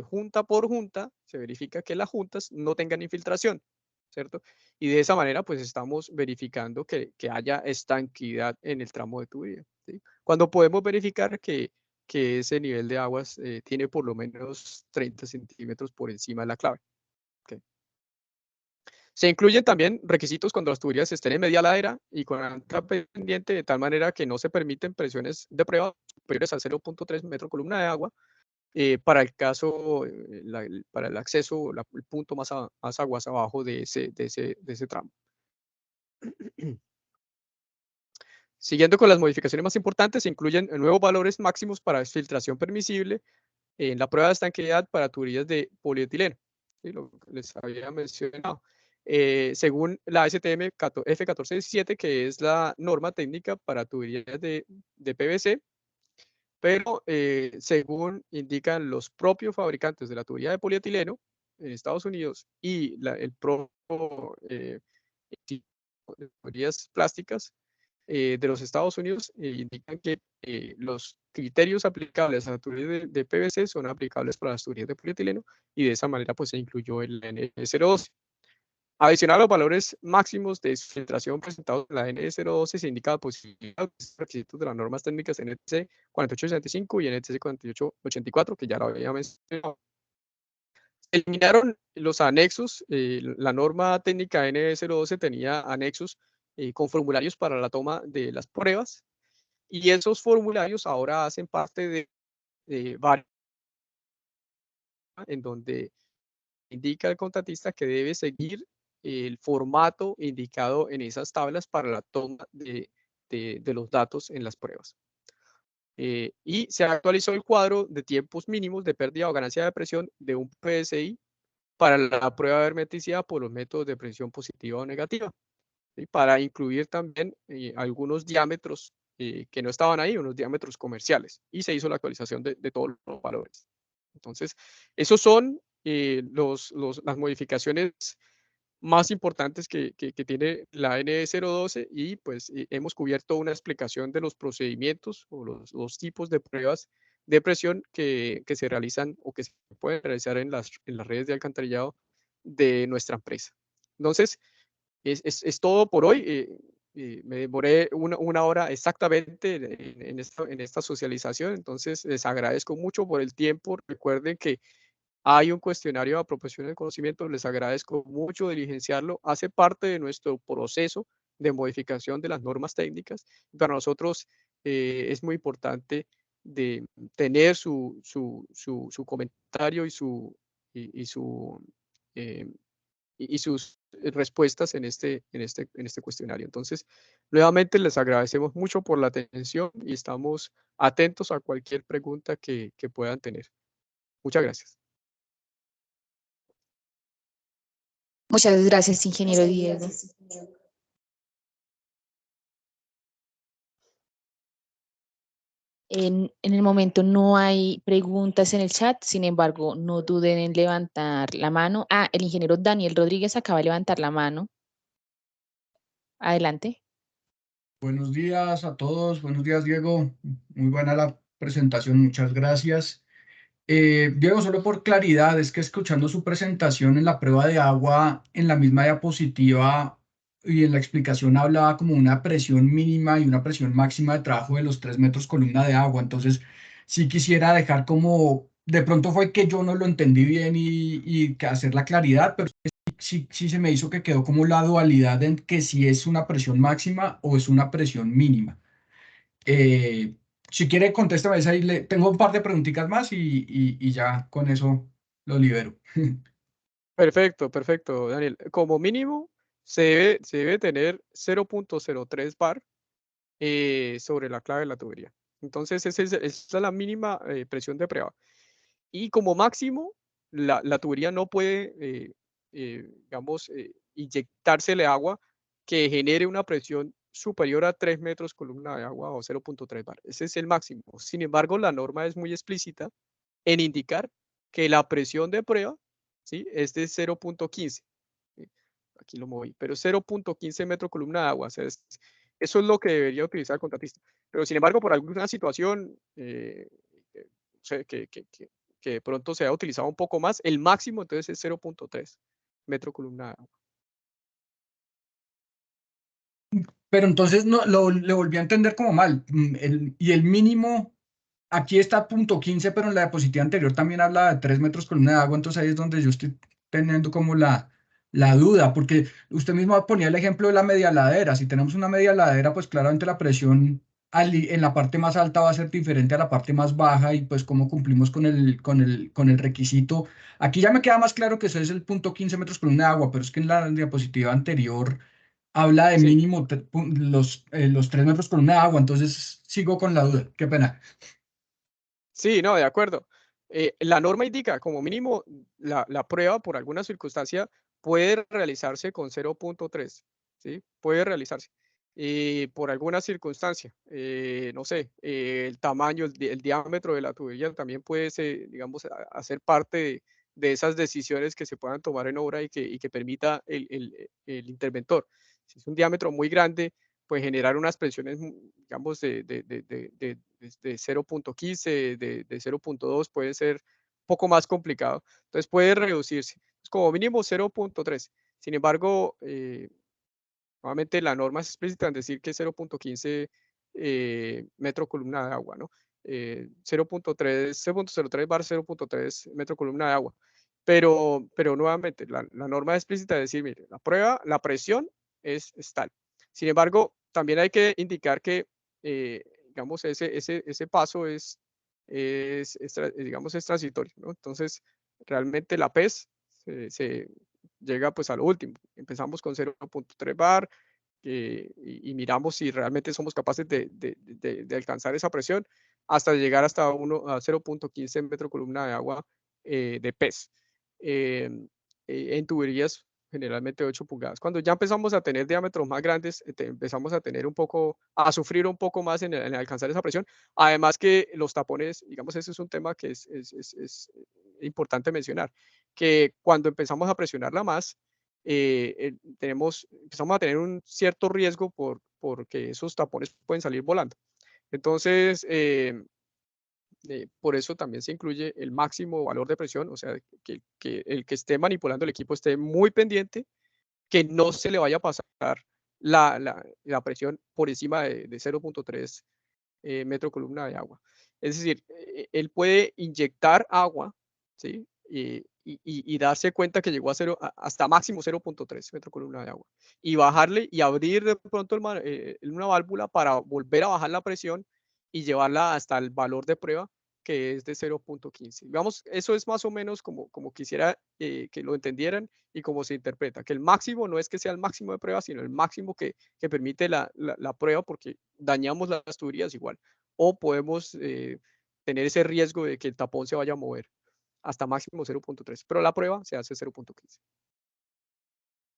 [SPEAKER 2] junta por junta, se verifica que las juntas no tengan infiltración, ¿cierto? Y de esa manera, pues estamos verificando que haya estanquidad en el tramo de tubería, ¿sí? Cuando podemos verificar que ese nivel de aguas tiene por lo menos 30 centímetros por encima de la clave. ¿Okay? Se incluyen también requisitos cuando las tuberías estén en media ladera y con alta pendiente, de tal manera que no se permiten presiones de prueba superiores a 0.3 metro columna de agua para el caso, para el acceso, el punto más aguas abajo de ese tramo. Siguiendo con las modificaciones más importantes, se incluyen nuevos valores máximos para filtración permisible en la prueba de estanqueidad para tuberías de polietileno, ¿sí? Lo que les había mencionado. Según la STM F1417, que es la norma técnica para tuberías de PVC, pero según indican los propios fabricantes de la tubería de polietileno en Estados Unidos y el propio de tuberías plásticas de los Estados Unidos, indican que los criterios aplicables a la tubería de PVC son aplicables para las tuberías de polietileno y de esa manera pues se incluyó el NE012. Adicional a los valores máximos de filtración presentados en la NE012 se indica la posibilidad de los requisitos de las normas técnicas NTC 4865 y NTC 4884, que ya lo había mencionado. Se eliminaron los anexos, la norma técnica NE012 tenía anexos con formularios para la toma de las pruebas y esos formularios ahora hacen parte de varios en donde indica el contratista que debe seguir el formato indicado en esas tablas para la toma de los datos en las pruebas. Y se actualizó el cuadro de tiempos mínimos de pérdida o ganancia de presión de un PSI para la prueba de hermeticidad por los métodos de presión positiva o negativa, ¿sí? Para incluir también algunos diámetros que no estaban ahí, unos diámetros comerciales, y se hizo la actualización de todos los valores. Entonces, esos son las modificaciones más importantes que tiene la NE012, y pues hemos cubierto una explicación de los procedimientos o los tipos de pruebas de presión que se realizan o que se pueden realizar en las redes de alcantarillado de nuestra empresa. Entonces, es todo por hoy. Me demoré una hora exactamente en esta socialización, entonces les agradezco mucho por el tiempo. Recuerden que hay un cuestionario de apropiación del conocimiento, les agradezco mucho diligenciarlo, hace parte de nuestro proceso de modificación de las normas técnicas. Para nosotros es muy importante de tener su comentario eh, y sus respuestas en este cuestionario. Entonces, nuevamente les agradecemos mucho por la atención y estamos atentos a cualquier pregunta que puedan tener. Muchas gracias.
[SPEAKER 1] Muchas gracias, ingeniero Diego. En el momento no hay preguntas en el chat, sin embargo, no duden en levantar la mano. El ingeniero Daniel Rodríguez acaba de levantar la mano. Adelante.
[SPEAKER 6] Buenos días a todos, buenos días Diego, muy buena la presentación, muchas gracias. Diego, solo por claridad, es que escuchando su presentación en la prueba de agua, en la misma diapositiva y en la explicación hablaba como una presión mínima y una presión máxima de trabajo de los 3 metros columna de agua. Entonces sí quisiera dejar como, de pronto fue que yo no lo entendí bien y que hacer la claridad, pero sí se me hizo que quedó como la dualidad en que si es una presión máxima o es una presión mínima. Eh, si quiere, contéstame esa y tengo un par de preguntitas más y ya con eso lo libero.
[SPEAKER 2] Perfecto, perfecto, Daniel. Como mínimo, se debe tener 0.03 bar sobre la clave de la tubería. Entonces, esa es la mínima presión de prueba. Y como máximo, la tubería no puede, digamos, inyectársele agua que genere una presión superior a 3 metros columna de agua o 0.3 bar. Ese es el máximo. Sin embargo, la norma es muy explícita en indicar que la presión de prueba, ¿sí?, es de 0.15. Aquí lo moví, pero 0.15 metro columna de agua. O sea, eso es lo que debería utilizar el contratista. Pero sin embargo, por alguna situación o sea, que de pronto se ha utilizado un poco más, el máximo entonces es 0.3 metro columna de agua.
[SPEAKER 6] Pero entonces no, le volví a entender como mal. Y el mínimo, aquí está .15, pero en la diapositiva anterior también habla de 3 metros columna de agua, entonces ahí es donde yo estoy teniendo como la duda, porque usted mismo ponía el ejemplo de la media ladera. Si tenemos una media ladera, pues claramente la presión en la parte más alta va a ser diferente a la parte más baja y pues cómo cumplimos con el requisito. Aquí ya me queda más claro que eso es el .15 metros columna de agua, pero es que en la diapositiva anterior habla de
[SPEAKER 2] Sí.
[SPEAKER 6] mínimo los 3 metros columna de agua, entonces sigo con la duda, qué pena.
[SPEAKER 2] Sí, no, de acuerdo. La norma indica como mínimo la prueba por alguna circunstancia puede realizarse con 0.3, ¿sí? Puede realizarse. Por alguna circunstancia, no sé, el tamaño, el diámetro de la tubería también puede ser, digamos, hacer parte de esas decisiones que se puedan tomar en obra y que permita el interventor. Si es un diámetro muy grande, pues generar unas presiones, digamos, de 0.15, de 0.2 puede ser un poco más complicado. Entonces puede reducirse. Como mínimo 0.3. Sin embargo, nuevamente la norma es explícita en decir que 0.15 metro columna de agua, ¿no? 0.03 bar 0.3 metro columna de agua. Pero nuevamente, la norma es explícita de decir, mire, la prueba, la presión es tal. Sin embargo, también hay que indicar que, digamos, ese paso digamos, es transitorio, ¿no? Entonces, realmente la PES se llega pues a lo último. Empezamos con 0.3 bar y miramos si realmente somos capaces de alcanzar esa presión hasta llegar hasta a 0.15 metro columna de agua de PES. En tuberías generalmente 8 pulgadas. Cuando ya empezamos a tener diámetros más grandes, empezamos a tener a sufrir un poco más en alcanzar esa presión. Además que los tapones, digamos, ese es un tema que es importante mencionar, que cuando empezamos a presionarla más, empezamos a tener un cierto riesgo porque esos tapones pueden salir volando. Entonces, por eso también se incluye el máximo valor de presión, o sea, que el que esté manipulando el equipo esté muy pendiente, que no se le vaya a pasar la presión por encima de 0.3 metro columna de agua. Es decir, él puede inyectar agua, ¿sí? Y darse cuenta que llegó a hasta máximo 0.3 metro columna de agua. Y bajarle y abrir de pronto una válvula para volver a bajar la presión y llevarla hasta el valor de prueba, que es de 0.15. Digamos, eso es más o menos como quisiera que lo entendieran y cómo se interpreta, que el máximo no es que sea el máximo de prueba, sino el máximo que permite la prueba, porque dañamos las tuberías igual. O podemos tener ese riesgo de que el tapón se vaya a mover hasta máximo 0.3, pero la prueba se hace 0.15.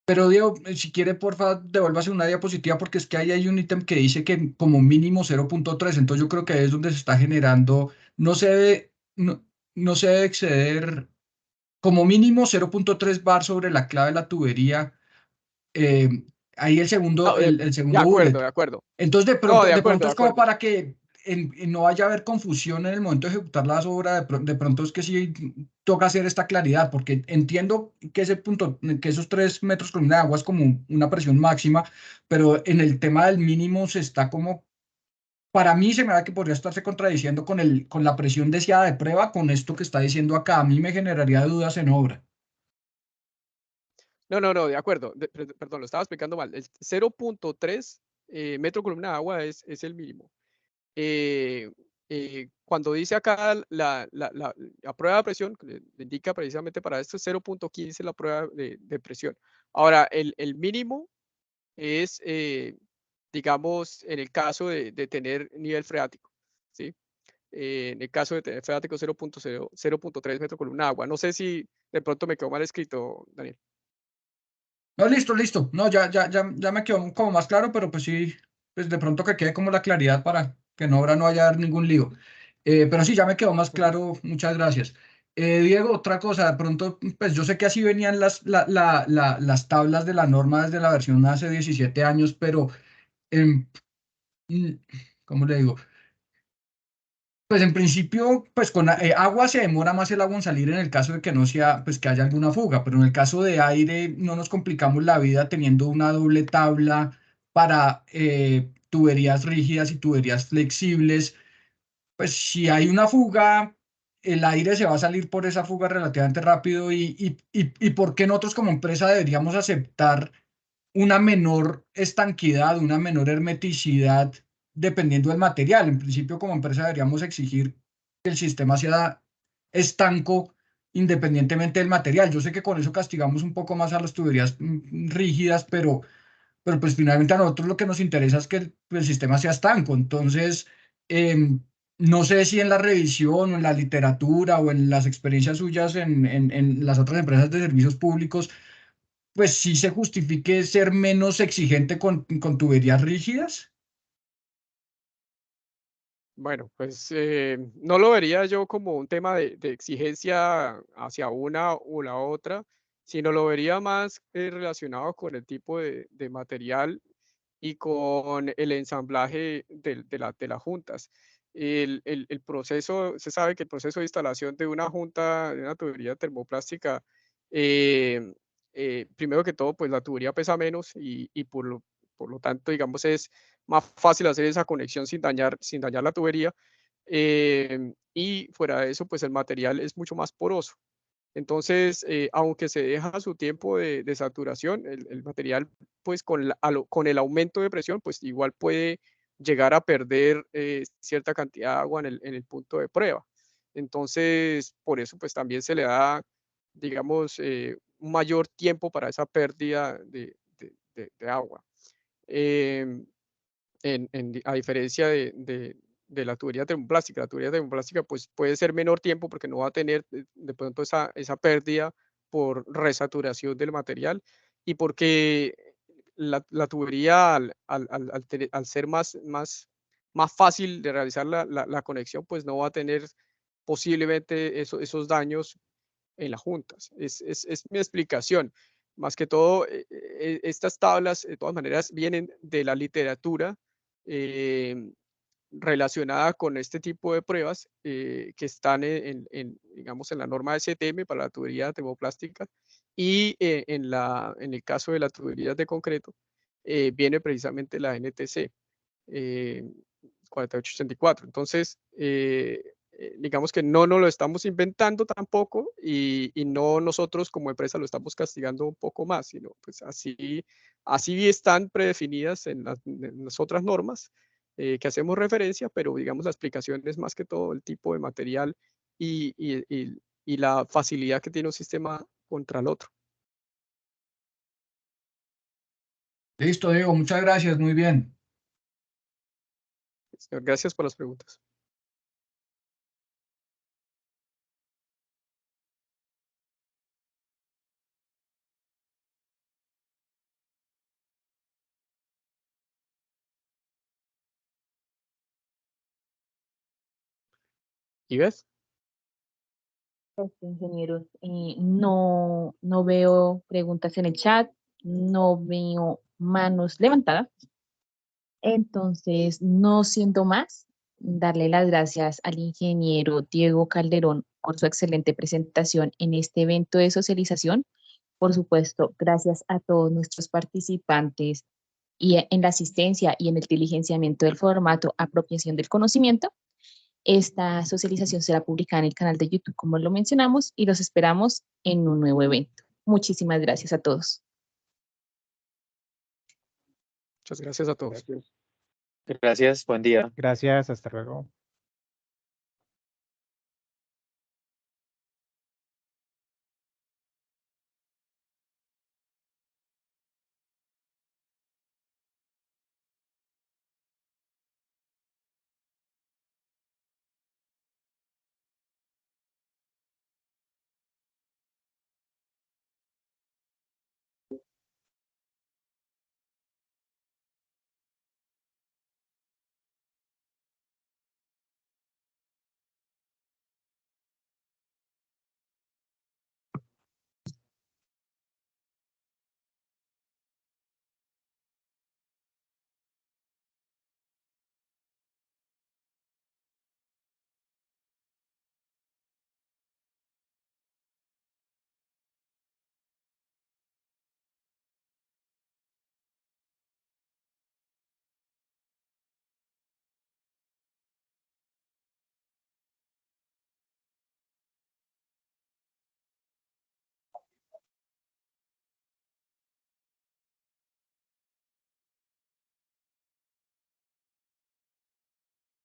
[SPEAKER 6] Pero Diego, si quiere, porfa, devuélvase una diapositiva porque es que ahí hay un ítem que dice que como mínimo 0.3, entonces yo creo que ahí es donde se está generando, no se debe exceder como mínimo 0.3 bar sobre la clave de la tubería. Ahí el segundo,
[SPEAKER 2] No,
[SPEAKER 6] el
[SPEAKER 2] de
[SPEAKER 6] segundo bullet.
[SPEAKER 2] acuerdo, de acuerdo.
[SPEAKER 6] Entonces,
[SPEAKER 2] No,
[SPEAKER 6] de pronto
[SPEAKER 2] de
[SPEAKER 6] es como
[SPEAKER 2] acuerdo.
[SPEAKER 6] para que no vaya a haber confusión en el momento de ejecutar la obra. De pronto es que sí toca hacer esta claridad, porque entiendo que ese punto, que esos 3 metros columna de agua es como una presión máxima, pero en el tema del mínimo se está como, para mí se me da que podría estarse contradiciendo con la presión deseada de prueba, con esto que está diciendo acá. A mí me generaría dudas en obra.
[SPEAKER 2] No, de acuerdo. Perdón, lo estaba explicando mal. El 0.3 metro columna de agua es el mínimo. Cuando dice acá la prueba de presión, le indica precisamente para esto 0.15 la prueba de presión. Ahora, el mínimo es, digamos, en el caso de tener nivel freático, ¿sí? En el caso de tener freático 0.3 metro columna de agua. No sé si de pronto me quedó mal escrito, Daniel.
[SPEAKER 6] No, listo. No, ya me quedó como más claro, pero pues sí, pues de pronto que quede como la claridad para que en obra no haya ningún lío. Pero sí, ya me quedó más claro, muchas gracias. Diego, otra cosa, de pronto, pues yo sé que así venían las tablas de la norma desde la versión hace 17 años, pero, em, mm, ¿cómo le digo? Pues en principio, pues con agua se demora más el agua en salir en el caso de que no sea, pues que haya alguna fuga, pero en el caso de aire no nos complicamos la vida teniendo una doble tabla para tuberías rígidas y tuberías flexibles. Pues si hay una fuga, el aire se va a salir por esa fuga relativamente rápido y ¿por qué nosotros como empresa deberíamos aceptar una menor estanquidad, una menor hermeticidad dependiendo del material? En principio, como empresa deberíamos exigir que el sistema sea estanco independientemente del material. Yo sé que con eso castigamos un poco más a las tuberías rígidas, pero pues finalmente a nosotros lo que nos interesa es que el sistema sea estanco. Entonces, no sé si en la revisión o en la literatura o en las experiencias suyas en las otras empresas de servicios públicos, pues sí se justifique ser menos exigente con tuberías rígidas.
[SPEAKER 2] Bueno, pues no lo vería yo como un tema de exigencia hacia una o la otra, sino lo vería más relacionado con el tipo de material y con el ensamblaje de las juntas. El proceso, se sabe que el proceso de instalación de una junta, de una tubería termoplástica, primero que todo, pues la tubería pesa menos y por lo tanto, digamos, es más fácil hacer esa conexión sin dañar la tubería. Y fuera de eso, pues el material es mucho más poroso. Entonces, aunque se deja su tiempo de saturación, el material, pues con el aumento de presión, pues igual puede llegar a perder cierta cantidad de agua en el punto de prueba. Entonces, por eso, pues también se le da digamos, un mayor tiempo para esa pérdida de agua. A diferencia de la tubería termoplástica pues puede ser menor tiempo porque no va a tener de pronto esa pérdida por resaturación del material y porque la tubería al ser más fácil de realizar la conexión, pues no va a tener posiblemente esos daños en las juntas. Es mi explicación. Más que todo, estas tablas, de todas maneras, vienen de la literatura eh, relacionada con este tipo de pruebas que están digamos, en la norma STM para la tubería termoplástica y en el caso de las tuberías de concreto, viene precisamente la NTC 4884. Entonces, digamos que no nos lo estamos inventando tampoco y no nosotros como empresa lo estamos castigando un poco más, sino pues así están predefinidas en las otras normas que hacemos referencia, pero digamos la explicación es más que todo el tipo de material y la facilidad que tiene un sistema contra el otro.
[SPEAKER 6] Listo, Diego, muchas gracias, muy bien.
[SPEAKER 2] Gracias por las preguntas. ¿Y ves?
[SPEAKER 1] Ingenieros, no veo preguntas en el chat, no veo manos levantadas. Entonces, no siendo más, darle las gracias al ingeniero Diego Calderón por su excelente presentación en este evento de socialización. Por supuesto, gracias a todos nuestros participantes y en la asistencia y en el diligenciamiento del formato apropiación del conocimiento. Esta socialización será publicada en el canal de YouTube, como lo mencionamos, y los esperamos en un nuevo evento. Muchísimas gracias a todos.
[SPEAKER 2] Muchas gracias a todos.
[SPEAKER 7] Gracias, buen día.
[SPEAKER 8] Gracias, hasta luego.